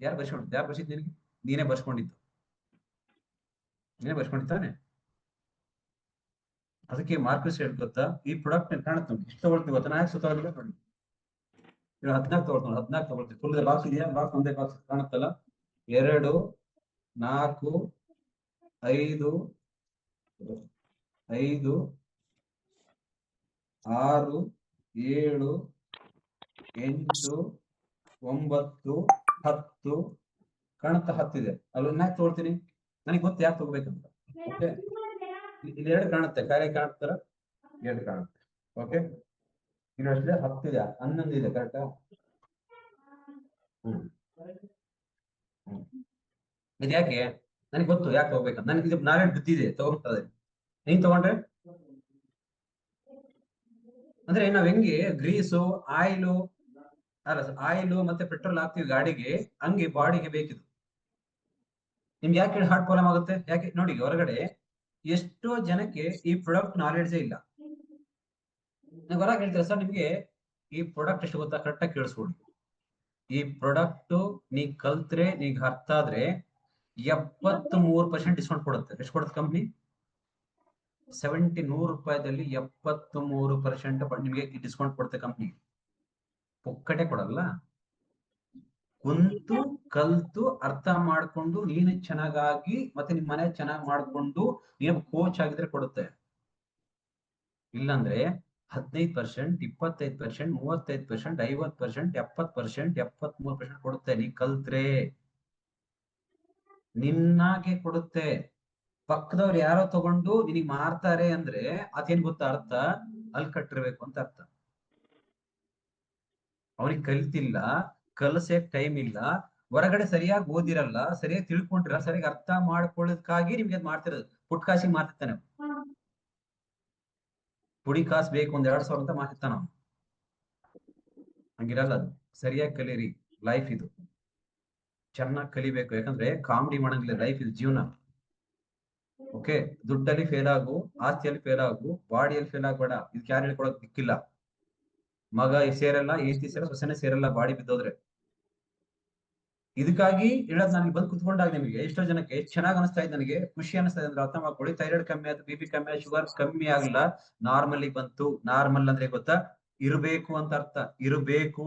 ಯಾರು ಬರ್ಸ್ಕೊಂಡಿದ್ದು? ಯಾರು ಬರ್ಸಿದ್ ನಿನಗೆ? ನೀನೇ ಬರ್ಸ್ಕೊಂಡಿದ್ದು, ನೀನೇ ಬರ್ಸ್ಕೊಂಡಿದ್ದಾನೆ. ಅದಕ್ಕೆ ಮಾರ್ಕಸ್ ಹೇಳಿ ಗೊತ್ತಾ, ಈ ಪ್ರಾಡಕ್ಟ್ ಕಾಣುತ್ತೆ ನೋಡಿ, ಇಷ್ಟು ತಗೊಳ್ತೀವಿ ಗೊತ್ತಾ, ನಾ ಯಾಕೆ ತಗೊಳ್ಳಿಲ್ಲ ನೋಡಿ, 14 ತಗೊಳ್ತಾನೆ, 14 ತಗೊಳ್ತೀವಿ. ಫುಲ್ ಬಾಕ್ಸ್ ಇದೆಯಾ? ಬಾಕ್ಸ್ ಒಂದೇ ಬಾಕ್ಸ್ ಕಾಣುತ್ತಲ್ಲ, 2, 4, 5, 5, 6, 7, 8, 9, 10 ಕಾಣುತ್ತಾ? 10 ಇದೆ ಅಲ್ಲ, ಯಾಕೆ ತಗೊಳ್ತೀನಿ? ನನಗೆ ಗೊತ್ತು ಯಾಕೆ ತಗೋಬೇಕಂತ. ಓಕೆ, ಇಲ್ಲಿ 2 ಕಾಣುತ್ತೆ, ಕಾರ್ಯ ಕಾಣುತ್ತರ 2 ಕಾಣುತ್ತೆ. ಓಕೆ, ಇನ್ನಷ್ಟೇ 10 ಇದೆ, 11 ಇದೆ, ಕರೆಕ್ಟಾ? ಇದು ಯಾಕೆ? ನನಗೆ ಗೊತ್ತು ಯಾಕೆ ತಗೋಬೇಕಂತ. ನನಗೆ ಇದು ನಾವೇ ಬುದ್ಧಿ ಇದೆ, ತಗೊಂತದೆ. ನೀನ್ ತಗೊಂಡ್ರೆ ಅಂದ್ರೆ ನಾವ್ ಹೆಂಗೆ ಗ್ರೀಸು, ಆಯಿಲು, ಅಲ್ಲ ಆಯಿಲು ಮತ್ತೆ ಪೆಟ್ರೋಲ್ ಹಾಕ್ತಿವಿ ಗಾಡಿಗೆ, ಹಂಗೆ ಬಾಡಿಗೆ ಬೇಕಿದು. ನಿಮ್ಗೆ ಯಾಕೆ ಹಾರ್ಟ್ ಪ್ರಾಬ್ಲಮ್ ಆಗುತ್ತೆ? ಯಾಕೆ ನೋಡಿ, ಹೊರಗಡೆ ಎಷ್ಟೋ ಜನಕ್ಕೆ ಈ ಪ್ರಾಡಕ್ಟ್ ನಾಲೆಡ್ಜೇ ಇಲ್ಲ. ನೀವು ಹೊರಗೆ ಹೇಳ್ತೀರಾ ಸರ್ ನಿಮ್ಗೆ ಈ ಪ್ರಾಡಕ್ಟ್ ಎಷ್ಟು ಗೊತ್ತಾ? ಕರೆಕ್ಟಾಗಿ ಕೇಳಿಸ್ಕೊಳ್ಳಿ. ಈ ಪ್ರಾಡಕ್ಟ್ ನೀ ಕಲ್ತ್ರೆ, ನೀಗ್ ಅರ್ಥ ಆದ್ರೆ 73% ಡಿಸ್ಕೌಂಟ್ ಕೊಡುತ್ತೆ. ಎಷ್ಟು ಕೊಡುತ್ತೆ ಕಂಪ್ನಿ? 100 ರೂಪಾಯಿದಲ್ಲಿ 73% ನಿಮಗೆ ಡಿಸ್ಕೌಂಟ್ ಕೊಡುತ್ತೆ ಕಂಪ್ನಿ. ಪೊಕ್ಕಟೆ ಕೊಡಲ್ಲ. ಕುಂತು ಕಲ್ತು ಅರ್ಥ ಮಾಡ್ಕೊಂಡು ನೀನು ಚೆನ್ನಾಗಾಗಿ ಮತ್ತೆ ನಿಮ್ ಮನೆ ಚೆನ್ನಾಗಿ ಮಾಡ್ಕೊಂಡು ನೀನು ಕೋಚ್ ಆಗಿದ್ರೆ ಕೊಡುತ್ತೆ. ಇಲ್ಲಾಂದ್ರೆ 15%, 25%, 35%, 50%, 70%, 73% ಕೊಡುತ್ತೆ. ನೀ ಕಲ್ತ್ರೆ ನಿನ್ನಾಗೆ ಕೊಡುತ್ತೆ. ಪಕ್ಕದವ್ರು ಯಾರೋ ತಗೊಂಡು ನಿನಗೆ ಮಾರ್ತಾರೆ ಅಂದ್ರೆ ಅದೇನ್ ಗೊತ್ತಾ ಅರ್ಥ? ಅಲ್ಲಿ ಕಟ್ಟಿರ್ಬೇಕು ಅಂತ ಅರ್ಥ. ಅವನಿಗೆ ಕಲಿತಿಲ್ಲ, ಕಲಸಕ್ ಟೈಮ್ ಇಲ್ಲ, ಹೊರಗಡೆ ಸರಿಯಾಗಿ ಓದಿರಲ್ಲ, ಸರಿಯಾಗಿ ತಿಳ್ಕೊಂಡಿರಲ್ಲ, ಸರಿಯಾಗಿ ಅರ್ಥ ಮಾಡ್ಕೊಳ್ಳೋದಕ್ಕಾಗಿ ನಿಮ್ಗೆ ಅದ್ ಮಾಡ್ತಿರೋದು. ಪುಟ್ಕಾಸಿಗೆ ಮಾರ್ತಿರ್ತಾನೆ, ಪುಡಿ ಕಾಸು ಬೇಕು 1-2 ಸಾವಿರ ಅಂತ ಮಾರ್ತಿರ್ತಾನ ಅವನು. ಹಂಗಿರಲ್ಲ ಅದು. ಸರಿಯಾಗಿ ಕಲೀರಿ, ಲೈಫ್ ಇದು. ಚೆನ್ನಾಗಿ ಕಲಿಬೇಕು, ಯಾಕಂದ್ರೆ ಕಾಮಿಡಿ ಮಾಡಂಗಿಲ್ಲ, ಲೈಫ್ ಇದು, ಜೀವನ. ಓಕೆ, ದುಡ್ಡಲ್ಲಿ ಫೇಲ್ ಆಗು, ಆಸ್ತಿಯಲ್ಲಿ ಫೇಲ್ ಆಗು, ಬಾಡಿಯಲ್ಲಿ ಫೇಲ್ ಆಗಬೇಡ. ಇದಕ್ಕೆ ಯಾರು ಹೇಳ್ಕೊಳಕ್ ದಿಕ್ಕಿಲ್ಲ. ಮಗ ಸೇರಲ್ಲ, ಹೆಂಡತಿ ಸೇರಲ್ಲ, ಸೊಸೆನೆ ಸೇರಲ್ಲ ಬಾಡಿ ಬಿದ್ದೋದ್ರೆ. ಇದಕ್ಕಾಗಿ ಹೇಳೋದು, ನನಗೆ ಬಂದು ಕುತ್ಕೊಂಡಾಗ ನಿಮಗೆ ಎಷ್ಟೋ ಜನಕ್ಕೆ ಎಷ್ಟು ಚೆನ್ನಾಗಿ ಅನಿಸ್ತಾ ಇದೆ, ನನಗೆ ಖುಷಿ ಅನಿಸ್ತಾ ಇದೆ ಅಂದ್ರೆ ಅರ್ಥ ಮಾಡ್ಕೊಳ್ಳಿ. ಥೈರಾಯ್ಡ್ ಕಮ್ಮಿ ಆಯ್ತು, BP ಕಮ್ಮಿ ಆಯ್ತು, ಶುಗರ್ ಕಮ್ಮಿ ಆಗಲ್ಲ, ನಾರ್ಮಲ್ ಬಂತು. ನಾರ್ಮಲ್ ಅಂದ್ರೆ ಗೊತ್ತಾ? ಇರಬೇಕು ಅಂತ ಅರ್ಥ. ಇರಬೇಕು,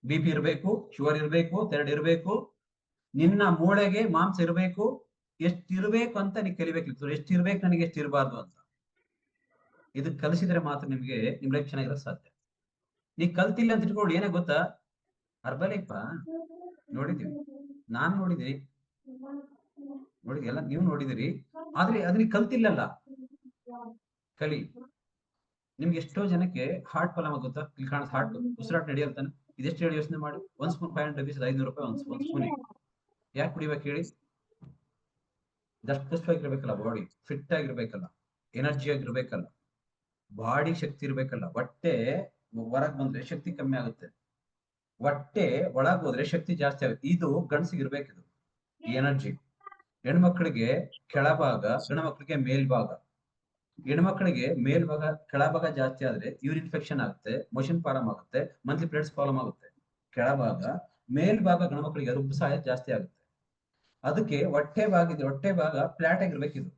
BP ಇರಬೇಕು, ಶುಗರ್ ಇರಬೇಕು, ಥೈರಾಯ್ಡ್ ಇರಬೇಕು, ನಿನ್ನ ಮೂಳೆಗೆ ಮಾಂಸ ಇರಬೇಕು. ಎಷ್ಟಿರ್ಬೇಕು ಅಂತ ನೀವು ಕಲಿಬೇಕಿತ್ತು. ಎಷ್ಟಿರ್ಬೇಕು ನನಗೆ, ಎಷ್ಟಿರಬಾರ್ದು ಅಂತ. ಇದು ಕಲಿಸಿದ್ರೆ ಮಾತ್ರ ನಿಮ್ಗೆ ನಿಮ್ ಲೈಫ್ ಚೆನ್ನಾಗಿರೋ ಸಾಧ್ಯ. ನೀವ್ ಕಲ್ತಿಲ್ಲ ಅಂತ ಇಟ್ಕೊಳ್ಳಿ, ಏನೇ ಗೊತ್ತಾ? ಅರ್ಬಲೈಫ ನೋಡಿದೀವಿ, ನಾನ್ ನೋಡಿದೀನಿ, ಎಲ್ಲ ನೀವು ನೋಡಿದಿರಿ. ಆದ್ರೆ ಅದನ್ನ ಕಲ್ತಿಲ್ಲಲ್ಲ, ಕಲಿ. ನಿಮ್ಗೆ ಎಷ್ಟೋ ಜನಕ್ಕೆ ಹಾರ್ಟ್ ಪ್ರಾಬ್ಲಮ್ ಆಗುತ್ತಾ? ಇಲ್ಲಿ ಕಾಣ ಹಾರ್ಟ್ ಉಸಿರಾಟ ನಡೆಯಲ್ತಾನೆ. ಇದೆಷ್ಟು ಹೇಳಿ ಯೋಚನೆ ಮಾಡಿ. 1 ಸ್ಪೂನ್ 500 rupees, 500 ರೂಪಾಯಿ ಒಂದ್ ಸ್ಪೂನಿಗೆ. ಯಾಕೆ ಕುಡಿಬೇಕು ಹೇಳಿ? ದಷ್ಟಪುಷ್ಟವಾಗಿರ್ಬೇಕಲ್ಲ, ಬಾಡಿ ಫಿಟ್ ಆಗಿರ್ಬೇಕಲ್ಲ, ಎನರ್ಜಿ ಆಗಿರ್ಬೇಕಲ್ಲ, ಬಾಡಿ ಶಕ್ತಿ ಇರ್ಬೇಕಲ್ಲ. ಹೊಟ್ಟೆ ಹೊರಗ್ ಬಂದ್ರೆ ಶಕ್ತಿ ಕಮ್ಮಿ ಆಗುತ್ತೆ, ಹೊಟ್ಟೆ ಒಳಗ್ ಹೋದ್ರೆ ಶಕ್ತಿ ಜಾಸ್ತಿ ಆಗುತ್ತೆ. ಇದು ಗಂಡಸಿಗೆ ಇರ್ಬೇಕಿದು, ಈ ಎನರ್ಜಿ. ಹೆಣ್ಮಕ್ಳಿಗೆ ಕೆಳಭಾಗ, ಗಂಡ್ಮಕ್ಳಿಗೆ ಮೇಲ್ಭಾಗ. ಹೆಣ್ಮಕ್ಳಿಗೆ ಮೇಲ್ಭಾಗ ಕೆಳಭಾಗ ಜಾಸ್ತಿ ಆದ್ರೆ ಯೂರಿನ್ ಇನ್ಫೆಕ್ಷನ್ ಆಗುತ್ತೆ, ಮೋಷನ್ ಪ್ರಾಬ್ಲಮ್ ಆಗುತ್ತೆ, ಮಂತ್ಲಿ ಪೀರಿಯಡ್ಸ್ ಪ್ರಾಬ್ಲಮ್ ಆಗುತ್ತೆ. ಕೆಳಭಾಗ, ಮೇಲ್ಭಾಗ ಗಂಡ್ಮಕ್ಳಿಗೆ ರುಬ್ಸಾಯ ಜಾಸ್ತಿ ಆಗುತ್ತೆ. ಅದಕ್ಕೆ ಹೊಟ್ಟೆ ಭಾಗ ಫ್ಲಾಟ್ ಆಗಿರ್ಬೇಕಿದು.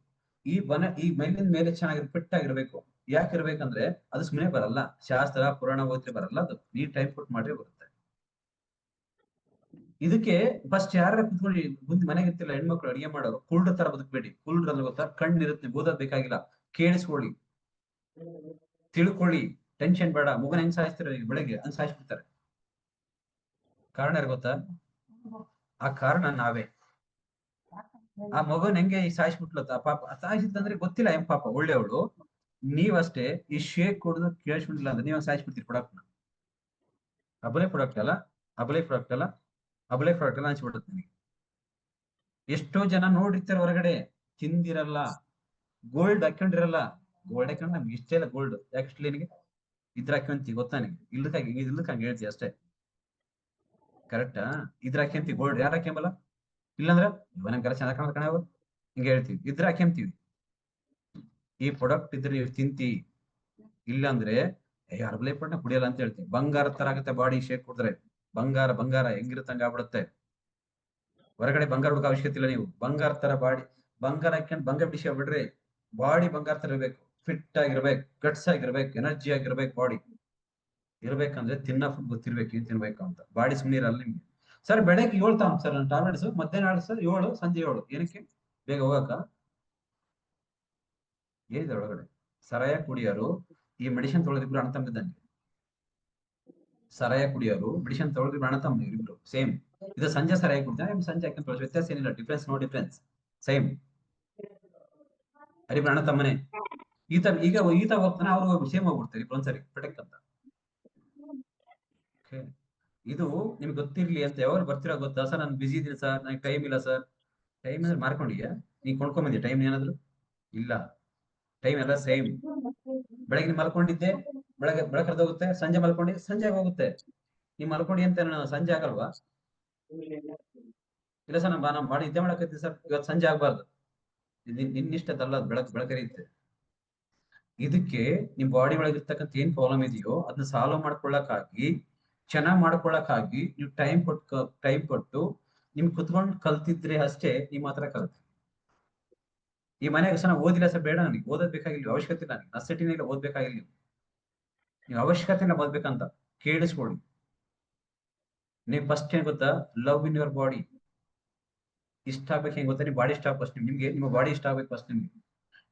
ಈ ಮೇಲಿನ ಮೇಲೆ ಚೆನ್ನಾಗಿ ಫಿಟ್ ಆಗಿರ್ಬೇಕು. ಯಾಕಿರ್ಬೇಕಂದ್ರೆ ಅದು ಸುಮ್ಮನೆ ಬರಲ್ಲ, ಶಾಸ್ತ್ರ ಪುರಾಣ ಓದಿದ್ರೆ ಬರಲ್ಲ, ಅದು ನೀರ್ ಟೈಮ್ ಕೊಟ್ಟು ಮಾಡ್ರೆ ಬರುತ್ತೆ. ಇದಕ್ಕೆ ಫಸ್ಟ್ ಯಾರ ಕುತ್ಕೊಂಡು ಮುಂದೆ ಮನೆಗೆ ಇರ್ತಿಲ್ಲ ಹೆಣ್ಮಕ್ಳು ಅಡಿಗೆ ಮಾಡೋರು, ಕುರುಡ್ರ ತರ ಬದುಕಬೇಡಿ. ಕುರುಡ್ರ ಅಂದ್ರೆ ಗೊತ್ತಾ? ಕಣ್ಣಿರುತ್ತೆ, ಓದೋದ್ ಬೇಕಾಗಿಲ್ಲ, ಕೇಳಿಸ್ಕೊಳ್ಳಿ, ತಿಳ್ಕೊಳ್ಳಿ, ಟೆನ್ಷನ್ ಬೇಡ. ಮಗನ ಹೆಂಗ್ ಸಾಯಿಸ್ತಾರೆ ಬೆಳಗ್ಗೆ, ಹಂಗ್ ಸಾಯಿಸ್ಬಿಡ್ತಾರೆ. ಕಾರಣ ಯಾರು ಗೊತ್ತಾ? ಆ ಕಾರಣ ನಾವೇ. ಆ ಮಗನ್ ಹೆಂಗೆ ಸಾಯಿಸ್ಬಿಟ್ಲತ್ತ ಪಾಪ. ಸಾಯಿಸಿತ್ತಂದ್ರೆ ಗೊತ್ತಿಲ್ಲ ಹೆಂಗ್ ಪಾಪ, ಒಳ್ಳೆಯವಳು. ನೀವಷ್ಟೇ ಈ ಶೇಕ್ ಕುಡಿದು ಕೇಳಿಸ್ಬಿಟ್ಟಿಲ್ಲ ಅಂದ್ರೆ ನೀವ್ ಸಾಯಿಸ್ಬಿಡ್ತೀರಿ ಪ್ರಾಡಕ್ಟ್ ನ. ಅಬಲೆ ಪ್ರಾಡಕ್ಟ್ ಅಲ್ಲ, ಅಬಲೆ ಪ್ರಾಡಕ್ಟ್ ಅಲ್ಲ, ಅಬಲೆ ಪ್ರಾಡಕ್ಟ್ ಅಲ್ಲ ಅನ್ಸ್ಬಿಡುತ್ತೆ ನಿಮಗೆ. ಎಷ್ಟೋ ಜನ ನೋಡಿರ್ತಾರೆ ಹೊರಗಡೆ, ತಿಂದಿರಲ್ಲ, ಗೋಲ್ಡ್ ಹಾಕೊಂಡಿರಲ್ಲ. ಗೋಲ್ಡ್ ಹಾಕೊಂಡ್ ನಮ್ಗೆ ಇಷ್ಟ ಇಲ್ಲ ಗೋಲ್ಡ್. ಯಾಕೆ ಇಷ್ಟ ನಿನಗೆ? ಇದ್ರ ಹಾಕೊಂತಿ ಗೊತ್ತಾ ನಿನಗೆ? ಇಲ್ಲದಕ್ಕೆ ಹಂಗೆ ಹೇಳ್ತಿ ಅಷ್ಟೇ, ಕರೆಕ್ಟಾ? ಇದ್ರ ಹಾಕ್ಯಂತಿ ಗೋಲ್ಡ್ ಯಾರು ಹಾಕ್ಯಂಬಲ್ಲ? ಇಲ್ಲಾಂದ್ರೆ ಇವನಂಗೆಲ್ಲ ಚೆನ್ನಾಗಿ ಕಾಣೋದು ಕಣ ಹಿಂಗೆ ಹೇಳ್ತೀವಿ. ಇದ್ರ ಹಾಕ್ಯಂತೀವಿ. ಈ ಪ್ರಾಡಕ್ಟ್ ಇದ್ರೆ ನೀವು ತಿಂತಿ, ಇಲ್ಲಾಂದ್ರೆ ಅರ್ಬಲೈ ಪಟ್ನ ಕುಡಿಯಲ್ಲ ಅಂತ ಹೇಳ್ತೀವಿ. ಬಂಗಾರ ತರ ಆಗುತ್ತೆ ಬಾಡಿ ಶೇಕ್ ಕುಡಿದ್ರೆ. ಬಂಗಾರ ಬಂಗಾರ ಹೆಂಗಿರುತ್ತಂಗ ಆಗ್ಬಿಡುತ್ತೆ. ಹೊರಗಡೆ ಬಂಗಾರ ಹುಡುಕ ಅವಶ್ಯಕತೆ ಇಲ್ಲ. ನೀವು ಬಂಗಾರ ತರ ಬಾಡಿ, ಬಂಗಾರ ಹಾಕೊಂಡು ಬಂಗಾರ ವಿಷಯ ಬಿಡ್ರಿ, ಬಾಡಿ ಬಂಗಾರ ತರ ಇರ್ಬೇಕು, ಫಿಟ್ ಆಗಿರ್ಬೇಕು, ಗಟ್ಸ್ ಆಗಿರ್ಬೇಕು, ಎನರ್ಜಿ ಆಗಿರ್ಬೇಕು. ಬಾಡಿ ಇರ್ಬೇಕಂದ್ರೆ ತಿನ್ನ ಫುಡ್ ಗೊತ್ತಿರ್ಬೇಕು, ಏನ್ ತಿನ್ಬೇಕು ಅಂತ. ಬಾಡಿ ಸುಮ್ಮನೆ ಇರಲ್ಲ ನಿಮ್ಗೆ. ಸರ್ ಬೆಳಗ್ಗೆ 7 ತಗೊಂಡ್ ಸರ್ ನನ್ನ ಟಾಬ್ಲೆಟ್ಸ್, ಮಧ್ಯಾಹ್ನ ಸರ್ 7, ಸಂಜೆ 7. ಏನಕ್ಕೆ? ಬೇಗ ಹೋಗಕ್ಕ. ಏನಿದೆ ಒಳಗಡೆ? ಸರಾಯ ಕುಡಿಯೋರು ಈ ಮೆಡಿಸಿನ್ ತೊಗೊಳೋದಿಬ್ರು ಅಣ್ಣ ತಮ್ಮದಿದ್ದಂಗೆ. ಸರಾಯ ಕುಡಿಯೋರು ಮೆಡಿಸಿನ್ ತೊಗೊಳೋದಿಬ್ರು ಅಣ್ಣ ತಮ್ಮ ಇಬ್ರು ಸೇಮ್. ಇದು ಸಂಜೆ ಸರಾಯ ಕುಡ್ತಾನೆ, ಸಂಜೆ ಹಾಕಿ ತೊಗೊಳೋದು, ವ್ಯತ್ಯಾಸ ಏನಿಲ್ಲ. Difference, no difference, same. ಅರಿಬ್ರು ಅಣ್ಣ ತಮ್ಮನೆ. ಈತ ಹೋಗ್ತಾನೆ, ಅವ್ರು ಸೇಮ್ ಹೋಗ್ಬಿಡ್ತಾರೆ ಒಂದ್ಸರಿ ಪ್ರೊಟೆಕ್ಟ್ ಅಂತ. ಇದು ನಿಮ್ಗೆ ಗೊತ್ತಿರ್ಲಿ ಅಂತ. ಯಾವಾಗ ಬರ್ತೀರಾ ಗೊತ್ತಾ ಸರ್, ನಾನು ಬಿಸಿ ಇದೀನಿ ಸರ್, ನನಗೆ ಟೈಮ್ ಇಲ್ಲ ಸರ್. ಟೈಮ್ ಏನಾದ್ರು ಮಾರ್ಕೊಂಡಿದ್ಯಾ? ನೀನ್ ಕೊಂಡ್ಕೊಂಬಂದಿ ಟೈಮ್ ಏನಾದ್ರು? ಇಲ್ಲ. ಟೈಮ್ ಎಲ್ಲ ಸೇಮ್. ಬೆಳಗ್ಗೆ ಮಲ್ಕೊಂಡಿದ್ದೆ, ಬೆಳಕರ್ದೋಗುತ್ತೆ. ಸಂಜೆ ಮಲ್ಕೊಂಡಿ, ಸಂಜೆ ಹೋಗುತ್ತೆ. ನೀವ್ ಮಲ್ಕೊಂಡಿ ಅಂತ ಸಂಜೆ ಆಗಲ್ವಾ? ಇಲ್ಲ ಸರ್, ನಮ್ಮ ಬಾಡಿ ನಿದ್ದೆ ಮಾಡಕತ್ತಿ ಸರ್, ಇವತ್ತು ಸಂಜೆ ಆಗ್ಬಾರ್ದು. ನಿನ್ನಿಷ್ಟದಲ್ಲ, ಬೆಳಕರಿಯುತ್ತೆ. ಇದಕ್ಕೆ ನಿಮ್ ಬಾಡಿ ಒಳಗಿರ್ತಕ್ಕಂಥ ಏನ್ ಪ್ರಾಬ್ಲಮ್ ಇದೆಯೋ ಅದನ್ನ ಸಾಲ್ವ್ ಮಾಡ್ಕೊಳ್ಳಕ್ಕಾಗಿ, ಚೆನ್ನಾಗ್ ಮಾಡ್ಕೊಳಕ್ಕಾಗಿ ನೀವು ಟೈಮ್ ಕೊಟ್ಟು ನಿಮ್ ಕುತ್ಕೊಂಡು ಕಲ್ತಿದ್ರೆ ಅಷ್ಟೇ ನಿಮ್ ಮಾತ್ರ ಕಲ್ತಿ. ಈ ಮನೆಗೆ ಸರ್ ಓದಿಲ್ಲ ಸರ್, ಬೇಡ ನನಗೆ ಓದೋದ್ ಬೇಕಾಗಿಲ್ಲ, ಅವಶ್ಯಕತೆ ಇಲ್ಲ, ನನಗೆ ನಸೆಟಿನಿಲ್ಲ, ಓದ್ಬೇಕಾಗಿಲ್ಲ. ನೀವು ಅವಶ್ಯಕತೆನ ಓದ್ಬೇಕಂತ ಕೇಳಿಸ್ಕೊಳ್ಳಿ. ನೀವು ಫಸ್ಟ್ ಏನ್ ಗೊತ್ತಾ, ಲವ್ ಇನ್ ಯುವರ್ ಬಾಡಿ. ಇಷ್ಟ ಆಗ್ಬೇಕು. ಹೆಂಗ್ ಗೊತ್ತಾ, ನಿಮ್ ಬಾಡಿ ಇಷ್ಟ ಆಗ್ಬೇಕು ಫಸ್ಟ್ ನಿಮ್ಗೆ. ನಿಮ್ಮ ಬಾಡಿ ಇಷ್ಟ ಆಗ್ಬೇಕು ಫಸ್ಟ್ ನಿಮ್ಗೆ.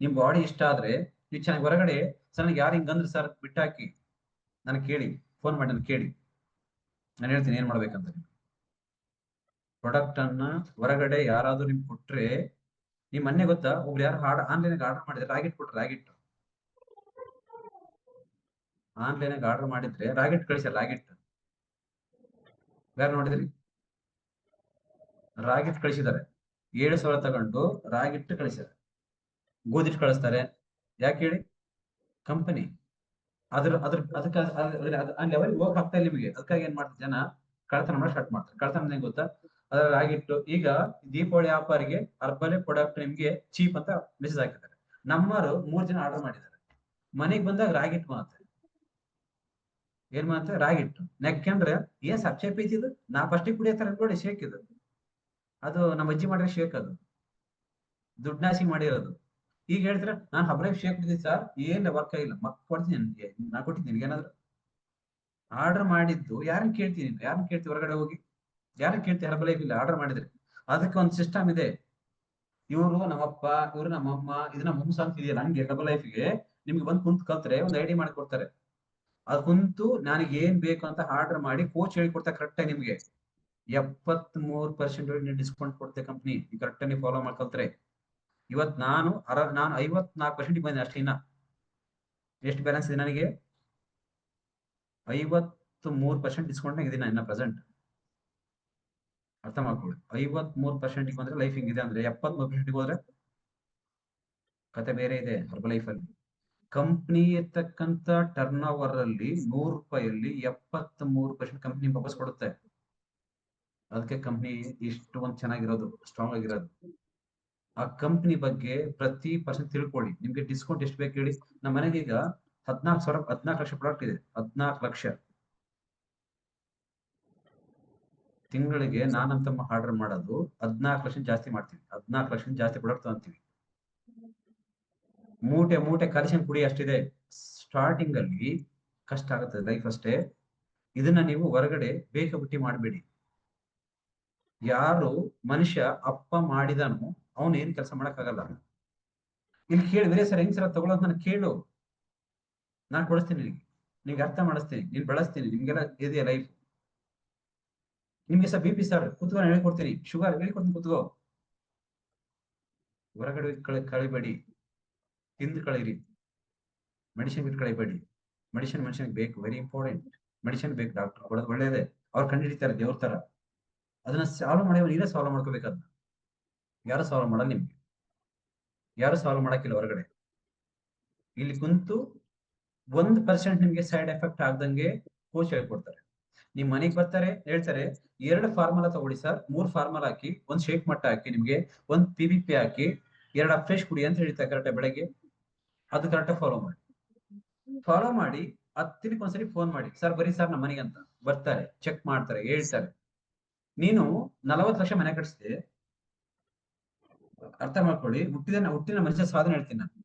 ನಿಮ್ ಬಾಡಿ ಇಷ್ಟ ಆದ್ರೆ ನೀವು ಚೆನ್ನಾಗಿ ಹೊರಗಡೆ. ಸರ್ ನನಗೆ ಯಾರು ಹಿಂಗಂದ್ರೆ ಸರ್ ಬಿಟ್ಟಾಕಿ, ನನಗೆ ಕೇಳಿ, ಫೋನ್ ಮಾಡಿ ನನಗೆ ಕೇಳಿ, ನಾನು ಹೇಳ್ತೀನಿ ಏನ್ ಮಾಡ್ಬೇಕಂತ. ಪ್ರಾಡಕ್ಟ್ ಅನ್ನ ಹೊರಗಡೆ ಯಾರಾದ್ರೂ ನಿಮ್ಗೆ ಕೊಟ್ರೆ, ನಿಮ್ ಮೊನ್ನೆ ಗೊತ್ತಾ, ಒಬ್ರು ಯಾರು ಆನ್ಲೈನ್ ಆರ್ಡರ್ ಮಾಡಿದ್ರೆ ರಾಗಿಟ್ ಕೊಟ್ರೆ, ರಾಗಿಟ್ ಆನ್ಲೈನ್ ಆರ್ಡರ್ ಮಾಡಿದ್ರೆ ರಾಗಿಟ್ ಕಳಿಸ್ಯಾರ. ರಾಗಿಟ್ ಯಾರು ನೋಡಿದ್ರಿ? ರಾಗಿಟ್ ಕಳಿಸಿದ್ದಾರೆ. 7,000 ತಗೊಂಡು ರಾಗಿಟ್ ಕಳಿಸ್ಯಾರ. ಗೋಧಿಟ್ ಕಳಿಸ್ತಾರೆ. ಯಾಕೆ ಹೇಳಿ? ಕಂಪನಿ ಅದಕ್ಕೆ ಆ ಲೆವೆಲ್ ಹೋಗಕ್ ಆಗ್ತಾ ಇಲ್ಲ ನಿಮಗೆ. ಅದಕ್ಕಾಗಿ ಏನ್ ಮಾಡ್ತಾರೆ ಜನ, ಕಳ್ತನ ಮಾಡಿ ಸ್ಟಾರ್ಟ್ ಮಾಡ್ತಾರೆ. ಕಳ್ತನ ಏನ್ ಗೊತ್ತಾ, ಅದ್ರಲ್ಲಿ ಆಗಿಟ್ಟು ಈಗ ದೀಪಾವಳಿ ವ್ಯಾಪಾರಿಗೆ ಅರ್ಬಲೆ ಪ್ರಾಡಕ್ಟ್ ನಿಮ್ಗೆ ಚೀಪ್ ಅಂತ ಮೆಸೇಜ್ ಹಾಕಿದ್ದಾರೆ. ನಮ್ಮರು 3 ಜನ ಆರ್ಡರ್ ಮಾಡಿದ್ದಾರೆ. ಮನೆಗ್ ಬಂದಾಗ ರಾಗಿಟ್ ಮಾತ್ರ ಏನ್ ಮಾಡ್ತಾರೆ, ರಾಗಿಟ್ ನೆಕ್ಕಂದ್ರೆ ಏನ್ ಸಬ್ಸೆ ಪೀಸ್ ಇದು, ನಾ ಫಸ್ಟಿಗೆ ಕುಡಿಯತ್ತಾರೆ ನೋಡಿ, ಶೇಕ್ ಇದು. ಅದು ನಮ್ಮ ಅಜ್ಜಿ ಮಾಡಿರೋ ಶೇಕ್, ಅದು ದುಡ್ನಾಸಿ ಮಾಡಿರೋದು. ಈಗ ಹೇಳ್ತೀರ ನಾನು ಹಬ್ರೈಫ್ ಶೇಕ್ ಕುಡಿದೀನಿ ಸರ್, ಏನ್ ವರ್ಕ್ ಆಗಿಲ್ಲ, ಮಕ್ ಕೊಡ್ತೀನಿ ನಿನ್ಗೆ, ನಾ ಕೊಟ್ಟಿದ್ದೀನಿ ಏನಾದ್ರು. ಆರ್ಡರ್ ಮಾಡಿದ್ದು ಯಾರನ್ನ ಕೇಳ್ತೀನಿ, ಯಾರನ್ನ ಕೇಳ್ತೀವಿ ಹೊರಗಡೆ ಹೋಗಿ, ಯಾರನ್ನ ಕೇಳ್ತೀವಿ? ಹರ್ಬಲೈಫ್ ಇಲ್ಲ ಆರ್ಡರ್ ಮಾಡಿದ್ರೆ ಅದಕ್ಕೆ ಒಂದು ಸಿಸ್ಟಮ್ ಇದೆ. ಇವರು ನಮ್ಮಪ್ಪ, ಇವರು ನಮ್ಮಮ್ಮ, ಇದು ನಮ್ಮ ಮುಂಸ ಅಂತ ಇದೆಯಲ್ಲ, ಹಂಗೆ ಹರ್ಬಲೈಫ್ಗೆ ನಿಮ್ಗೆ ಬಂದು ಕುಂತ್ ಕಲ್ತ್ರೆ ಒಂದು ಐಡಿ ಮಾಡಿ ಕೊಡ್ತಾರೆ. ಅದು ಕುಂತು ನನಗೆ ಏನ್ ಬೇಕು ಅಂತ ಆರ್ಡರ್ ಮಾಡಿ ಕೋಚ್ ಹೇಳಿಕೊಡ್ತಾರೆ ಕರೆಕ್ಟ್. ನಿಮ್ಗೆ 73% ಡಿಸ್ಕೌಂಟ್ ಕೊಡ್ತೆ ಕಂಪ್ನಿ, ಕರೆಕ್ಟ್ ನೀವು ಫಾಲೋ ಮಾಡ್ಕೊಳ್ತಾರೆ. ಇವತ್ತು ನಾನು 54% ಬಂದೆ ಅಷ್ಟೇ. ಇನ್ನ ಎಷ್ಟು ಬ್ಯಾಲೆನ್ಸ್ ಇದೆ ನನಗೆ? 53% ಡಿಸ್ಕೌಂಟ್ ಇದೀನಿ ಇನ್ನ ಪ್ರೆಸೆಂಟ್. ಅರ್ಥ ಮಾಡ್ಕೊಳ್ಳಿ. 53% ಬಂದ್ರೆ ಲೈಫ್ ಹಿಂಗಿದೆ ಅಂದ್ರೆ, 73% ಹೋದ್ರೆ ಕತೆ ಬೇರೆ ಇದೆ. ಹರ್ಬಲೈಫ್ ಅಲ್ಲಿ ಕಂಪ್ನಿ ಇರ್ತಕ್ಕಂಥ ಟರ್ನ್ ಓವರ್ ಅಲ್ಲಿ 100 ರೂಪಾಯಲ್ಲಿ 73% ಕಂಪ್ನಿ ವಾಪಸ್ ಕೊಡುತ್ತೆ. ಅದಕ್ಕೆ ಕಂಪ್ನಿ ಇಷ್ಟು ಒಂದು ಚೆನ್ನಾಗಿರೋದು, ಸ್ಟ್ರಾಂಗ್ ಆಗಿರೋದು. ಆ ಕಂಪ್ನಿ ಬಗ್ಗೆ ಪ್ರತಿ ಪರ್ಸೆಂಟ್ ತಿಳ್ಕೊಳ್ಳಿ. ನಿಮ್ಗೆ ಡಿಸ್ಕೌಂಟ್ ಎಷ್ಟು ಬೇಕು ಹೇಳಿ? ನಮ್ಮ ಮನೆಗೆ ಈಗ 14 ಲಕ್ಷ ಪ್ರಾಡಕ್ಟ್ ಇದೆ. 14 ಲಕ್ಷ ತಿಂಗಳಿಗೆ ನಾನಂತಮ್ಮ ಆರ್ಡರ್ ಮಾಡೋದು 14 ಲಕ್ಷ ಜಾಸ್ತಿ ಮಾಡ್ತೀವಿ. 14 ಲಕ್ಷ ಜಾಸ್ತಿ ಪ್ರಾಡಕ್ಟ್ ತಗೊಂತೀವಿ. ಮೂಟೆ ಕಲೆಕ್ಷನ್ ಕುಡಿ ಅಷ್ಟಿದೆ. ಸ್ಟಾರ್ಟಿಂಗ್ ಅಲ್ಲಿ ಕಷ್ಟ ಆಗುತ್ತೆ ಲೈಫ್ ಅಷ್ಟೇ. ಇದನ್ನ ನೀವು ಹೊರಗಡೆ ಬೇಕಾಬಿಟ್ಟಿ ಮಾಡಬೇಡಿ. ಯಾರು ಮನುಷ್ಯ ಅಪ್ಪ ಮಾಡಿದನು ಅವನು ಏನ್ ಕೆಲಸ ಮಾಡಕ್ಕಾಗಲ್ಲ. ಇಲ್ಲಿ ಕೇಳಿದ್ರೆ ಸರ್ ಹೆಂಗ್ ಸರ್ ತಗೊಳ್ಳೋದು, ನಾನು ಕೇಳು, ನಾನು ಕೊಡಿಸ್ತೀನಿ ನಿಮ್ಗೆ ಅರ್ಥ ಮಾಡಿಸ್ತೀನಿ, ನೀನ್ ಬೆಳೆಸ್ತೀನಿ, ನಿಮ್ಗೆಲ್ಲ ಇದೆಯಾ ಲೈಫ್. ನಿಮ್ಗೆ ಸರ್ BP ಸರ್ ಕುತ್ಕೊಂಡು ಹೇಳ್ಕೊಡ್ತೀನಿ, ಶುಗರ್ ಹೇಳ್ಕೊಡ್ತೀನಿ, ಕುತ್ಕೋ. ಹೊರಗಡೆ ಕಳಿಬೇಡಿ, ತಿಂದು ಕಳೀರಿ. ಮೆಡಿಸಿನ್ ಬಿಟ್ಟು ಕಳಿಬೇಡಿ. ಮೆಡಿಸಿನ್ ಮನುಷ್ಯನಿಗೆ ಬೇಕು, ವೆರಿ ಇಂಪಾರ್ಟೆಂಟ್. ಮೆಡಿಸಿನ್ ಬೇಕು, ಡಾಕ್ಟರ್ ಕೊಡೋದು ಒಳ್ಳೇದೇ, ಅವ್ರು ಕಂಡಿಡಿತಾರೆ ದೇವ್ರ ತರ. ಅದನ್ನ ಸಾಲ್ವ್ ಮಾಡಿ ನೀವೇ ಸಾಲ್ವ್ ಮಾಡ್ಕೋಬೇಕದ್ನ. ಯಾರು ಸಾಲ್ವ್ ಮಾಡಲ್ಲ ನಿಮ್ಗೆ, ಯಾರು ಸಾಲ್ವ್ ಮಾಡಕ್ಕಿಲ್ಲ ಹೊರಗಡೆ. ಇಲ್ಲಿ ಕುಂತು 1% ನಿಮ್ಗೆ ಸೈಡ್ ಎಫೆಕ್ಟ್ ಆಗ್ದಂಗೆ ಕೋಚ್ ಹೇಳ್ಕೊಡ್ತಾರೆ. ನಿಮ್ ಮನೆಗೆ ಬರ್ತಾರೆ, ಹೇಳ್ತಾರೆ 2 ಫಾರ್ಮುಲಾ ತಗೊಳ್ಳಿ ಸರ್, 3 ಫಾರ್ಮುಲಾ ಹಾಕಿ, 1 ಶೇಕ್ ಮಟ್ಟ ಹಾಕಿ, ನಿಮ್ಗೆ 1 PBP ಹಾಕಿ, 2 ಫ್ರೆಶ್ ಕುಡಿ ಅಂತ ಹೇಳ್ತಾರೆ ಕರೆಕ್ಟ್ ಬೆಳಗ್ಗೆ. ಅದು ಕರೆಕ್ಟ್ ಫಾಲೋ ಮಾಡಿ 10 ದಿನಕ್ಕೆ ಒಂದ್ಸರಿ ಫೋನ್ ಮಾಡಿ, ಸರ್ ಬರೀ ಸರ್ ನಮ್ಮ ಮನೆಗೆ ಅಂತ. ಬರ್ತಾರೆ, ಚೆಕ್ ಮಾಡ್ತಾರೆ, ಹೇಳ್ತಾರೆ. ನೀನು 40 ಲಕ್ಷ ಮನೆ ಕಟ್ಟಿಸಿದೆ. ಅರ್ಥ ಮಾಡ್ಕೊಳ್ಳಿ, ಹುಟ್ಟಿನ ಮನುಷ್ಯ ಸಾಧನೆ ಹೇಳ್ತೀನಿ ನಾನು.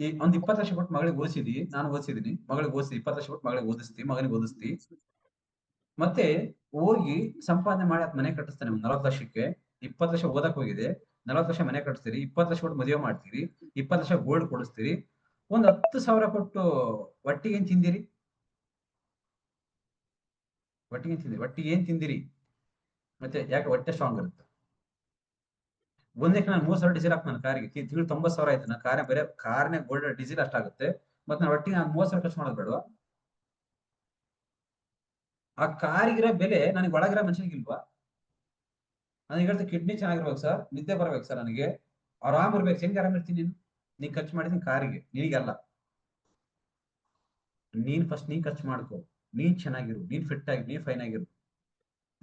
ಈ ಒಂದ್ 20 ಲಕ್ಷ ಕೊಟ್ಟು ಮಗಳಿಗೆ ಓದಿಸಿದಿ, ನಾನು ಓದಿಸಿದೀನಿ, ಮಗಳಿಗೆ ಓದಿಸಿ 20 ಲಕ್ಷ ಕೊಟ್ಟು ಮಗಳಿಗೆ ಓದಿಸ್ತಿ, ಮಗನಿಗೆ ಓದಿಸ್ತಿ. ಮತ್ತೆ ಹೋಗಿ ಸಂಪಾದನೆ ಮಾಡಿ ಮನೆ ಕಟ್ಟಿಸ್ತಾನೆ. ಒಂದ್ 40 ಲಕ್ಷಕ್ಕೆ 20 ಲಕ್ಷ ಓದಕ್ ಹೋಗಿದೆ, 40 ಲಕ್ಷ ಮನೆ ಕಟ್ಟಿಸ್ತೀರಿ, 20 ಲಕ್ಷ ಕೊಟ್ಟು ಮದುವೆ ಮಾಡ್ತೀರಿ, 20 ಲಕ್ಷ ಗೋಲ್ಡ್ ಕೊಡಿಸ್ತೀರಿ. ಒಂದ್ 10,000 ಕೊಟ್ಟು ಒಟ್ಟಿಗೆ ಏನ್ ತಿಂದಿರಿ? ಒಟ್ಟಿಗೆ ಏನ್ ತಿಂದಿರಿ? ಮತ್ತೆ ಯಾಕೆ ಹೊಟ್ಟೆ ಸ್ಟ್ರಾಂಗ್ ಇರುತ್ತೆ? ಒಂದಕ್ಕೆ ನಾನು 3,000 ಡೀಸೆಲ್ ಹಾಕ್ತಾನೆ ಕಾರಿಗೆ, ತಿಂಗಳು 90,000 ಆಯ್ತು. ನನ್ನ ಕಾರೇ ಬೇರೆ, ಕಾರ್ನೇ ಗೋಲ್ಡ್ ಡೀಸೆಲ್ ಅಷ್ಟಾಗುತ್ತೆ. ಮತ್ತೆ ನಾನು ಒಟ್ಟಿಗೆ ನಾನು 30,000 ಖರ್ಚು ಮಾಡೋದು ಬೇಡವಾ? ಆ ಕಾರಿಗಿರೋ ಬೆಲೆ ನನಗೆ ಒಳಗಿರೋ ಮನುಷ್ಯನಿಗಿಲ್ವಾ? ನನಗೆ ಹೇಳ್ತಾ ಕಿಡ್ನಿ ಚೆನ್ನಾಗಿರ್ಬೇಕು ಸರ್, ನಿದ್ದೆ ಬರ್ಬೇಕು ಸರ್, ನನಗೆ ಆರಾಮ್ ಇರ್ಬೇಕು. ಹೆಂಗೆ ಆರಾಮ್ ಇರ್ತೀನಿ ನೀನು? ನೀನ್ ಖರ್ಚು ಮಾಡಿದೀನಿ ಕಾರಿಗೆ, ನಿನಗಲ್ಲ. ನೀನ್ ಖರ್ಚು ಮಾಡ್ಕೋ, ನೀನ್ ಚೆನ್ನಾಗಿರು, ನೀನ್ ಫಿಟ್ ಆಗಿ, ನೀನ್ ಫೈನ್ ಆಗಿರು.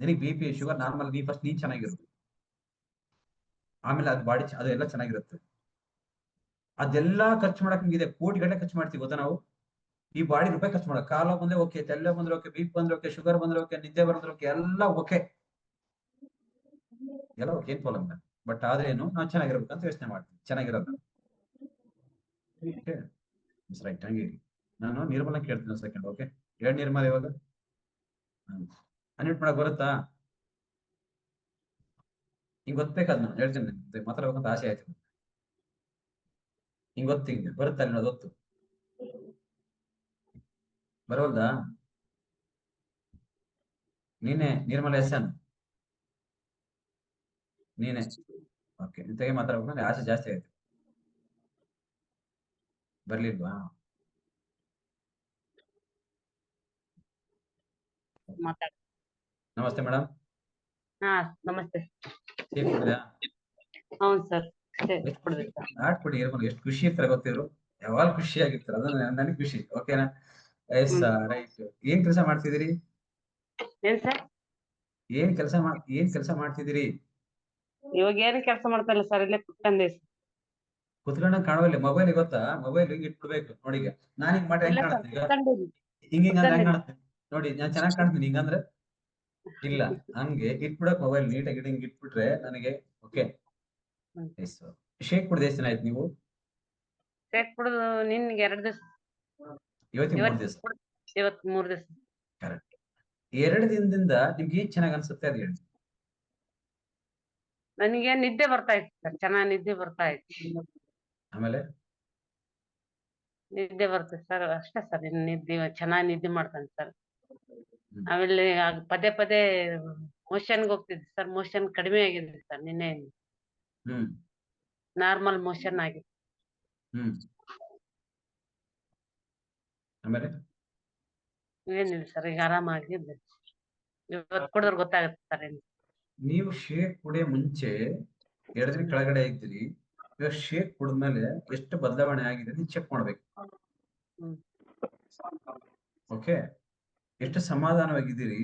ನಿನಗೆ BP ಶುಗರ್ ನಾರ್ಮಲ್, ನೀನ್ ಚೆನ್ನಾಗಿರು. ಆಮೇಲೆ ಅದು ಬಾಡಿ ಅದೆಲ್ಲ ಚೆನ್ನಾಗಿರುತ್ತೆ. ಅದೆಲ್ಲಾ ಖರ್ಚು ಮಾಡಕ್ ನಿಮ್ಗಿದೆ ಕೋಟಿ ಗಟ್ಟಲೆ ಖರ್ಚು ಮಾಡ್ತೀವಿ ಗೊತ್ತಾ ನಾವು? ಈ ಬಾಡಿ ರೂಪಾಯಿ ಖರ್ಚು ಮಾಡಕ್, ಕಾಲ ಬಂದ್ರೆ ಓಕೆ, ತೆಲ್ಲ ಬಂದ್ರೆ ಓಕೆ, BP ಬಂದ್ರೆ ಓಕೆ, ಶುಗರ್ ಬಂದ್ರೆ ಓಕೆ, ನಿದ್ದೆ ಬಂದ್ರೆ ಓಕೆ, ಎಲ್ಲ ಓಕೆ, ಎಲ್ಲ ಓಕೆ, ಏನ್ ಪ್ರಾಬ್ಲಮ್ ಇಲ್ಲ. ಬಟ್ ಆದ್ರೆ ಏನು, ನಾವು ಚೆನ್ನಾಗಿರ್ಬೇಕಂತ ಯೋಚನೆ ಮಾಡ್ತೀವಿ, ಚೆನ್ನಾಗಿರಲ್ಲ. ರೈಟ್, ಹಂಗೆ ನಾನು ನಿರ್ಮಲ ಕೇಳ್ತೀನಿ ಸೆಕೆಂಡ್. ಓಕೆ, ಎರಡು ನಿರ್ಮಲ ಇವಾಗ ಅನ್ಮಿಟ್ ಮಾಡಕ್ ಬರುತ್ತಾ? ಹಿಂಗ್ ಗೊತ್ತಬೇಕಾದ್ ನಾನು ಹೇಳ್ತೀನಿ, ಮಾತಾಡ್ಬೇಕಂತ ಆಸೆ ಆಯ್ತು. ಹಿಂಗ್ ಹಿಂಗೆ ಬರುತ್ತಾ ಅನ್ನೋದು ಗೊತ್ತು, ಬರೋಲ್ದಾ? ನೀನೆ ನಿರ್ಮಲ ಎಸ್ಸನ್, ನೀನೆ. ಓಕೆ, ಇಂತಾಗೆ ಮಾತಾಡ್ಬೇಕಂದ್ರೆ ಆಸೆ ಜಾಸ್ತಿ ಆಯ್ತು. ಬರ್ಲಿಲ್ವಾ? ನಮಸ್ತೆ ಮೇಡಮ್. ಹಾ ನಮಸ್ತೆ. ಟೀ ಕುಡಿದ್ಯಾ? ಹೌದು ಸರ್, ಆಡ್ಕೊಡಿ, ಎಷ್ಟು ಖುಷಿ ಇರ್ತಾರೆ ಗೊತ್ತಿದ್ರು, ಯಾವಾಗ ಖುಷಿ ಆಗಿರ್ತಾರೆ, ಅದು ನನಗೆ ಖುಷಿ. ಓಕೆನಾ? Yes right. ಏನ್ ಕೆಲಸ ಮಾಡ್ತಿದ್ದೀರಿ? ಏನ್ ಸರ್? ಏನ್ ಕೆಲಸ ಮಾಡ್ತಿದ್ದೀರಿ? ಇವಾಗ ಏನು ಕೆಲಸ ಮಾಡ್ತಾ ಇಲ್ಲ ಸರ್, ಇಲ್ಲೇ ಕುತ್ಕೊಂಡೆ. ಕುತ್ಕೊಂಡ ಕಾಣುವಲ್ಲಿ ಮೊಬೈಲ್ ಗೊತ್ತಾ? ಮೊಬೈಲ್ ಹಿಂಗ್ ಇಟ್ಬಿಡ್ಬೇಕು ನೋಡಿ. ಈಗ ನಾನ್ ಹಿಂಗ್ ಮಾಡಿ ಹೆಂಗ್ ಕಾಣುತ್ತೆ ಈಗ? ಹಿಂಗ ಹೆಂಗ್ ಕಾಣುತ್ತೆ ನೋಡಿ, ನಾನು ಚೆನ್ನಾಗಿ ಕಾಣ್ತೀನಿ ಹಿಂಗಂದ್ರೆ? ಇಲ್ಲ, ಹಂಗೆ ಇಟ್ಬಿಡಕ್ ಮೊಬೈಲ್ ನೀಟಾಗಿ ಹಿಂಗ್ ಇಟ್ಬಿಟ್ರೆ ನನಗೆ ಓಕೆ. ಶೇಕ್ ಕುಡ್ದು ಎಷ್ಟು ದಿನ ಆಯ್ತು ನೀವು? ಶೇಕ್ ಕುಡ್ದು ನಿನ್ಗೆ 2 ದಿವಸ. ಇವತ್ತಿಗೆ 3 ದಿವಸ. ಇವತ್ತು 3 ದಿವಸ. ಕರೆಕ್ಟ್. 2 ದಿನದಿಂದ ನಿಮ್ಗೆ ಏನ್ ಚೆನ್ನಾಗಿ ಅನ್ಸುತ್ತೆ ಅದು ಹೇಳಿ. ನನಗೆ ನಿದ್ದೆ ಬರ್ತಾ ಇತ್ತು ಸರ್, ಚೆನ್ನಾಗಿ ನಿದ್ದೆ ಬರ್ತಾ ಇತ್ತು. ಆಮೇಲೆ ನಿದ್ದೆ ಬರ್ತದೆ ಸರ್, ಅಷ್ಟೇ ಸರ್. ನಿದ್ದೆ ಚೆನ್ನಾಗಿ ನಿದ್ದೆ ಮಾಡ್ತಾನೆ ಸರ್. ಆಮೇಲೆ ಪದೇ ಪದೇ ಮೋಷನ್ಗೆ ಹೋಗ್ತಿದ್ದೆ ಸರ್, ಮೋಷನ್ ಕಡಿಮೆ ಆಗಿದೆ ಸರ್. ನಿನ್ನೆ ನಾರ್ಮಲ್ ಮೋಷನ್ ಆಗಿದೆ. ಆಮೇಲೆ ಏನಿಲ್ಲ ಸರ್, ಈಗ ಆರಾಮಾಗಿದ್ದೆ. ಇವತ್ತು ಕುಡಿದ್ರೆ ಗೊತ್ತಾಗುತ್ತೆ ಸರ್. ನೀವು ಶೇಕ್ ಕುಡಿಯೋ ಮುಂಚೆ 2 ದಿನ ಕೆಳಗಡೆ ಇದ್ರಿ, ಇವಾಗ ಶೇಕ್ ಕುಡಿದ್ಮೇಲೆ ಎಷ್ಟು ಬದಲಾವಣೆ ಆಗಿದೆ ನೀವು ಚೆಕ್ ಮಾಡ್ಬೇಕು. ಓಕೆ, ಎಷ್ಟು ಸಮಾಧಾನವಾಗಿದ್ದೀರಿ?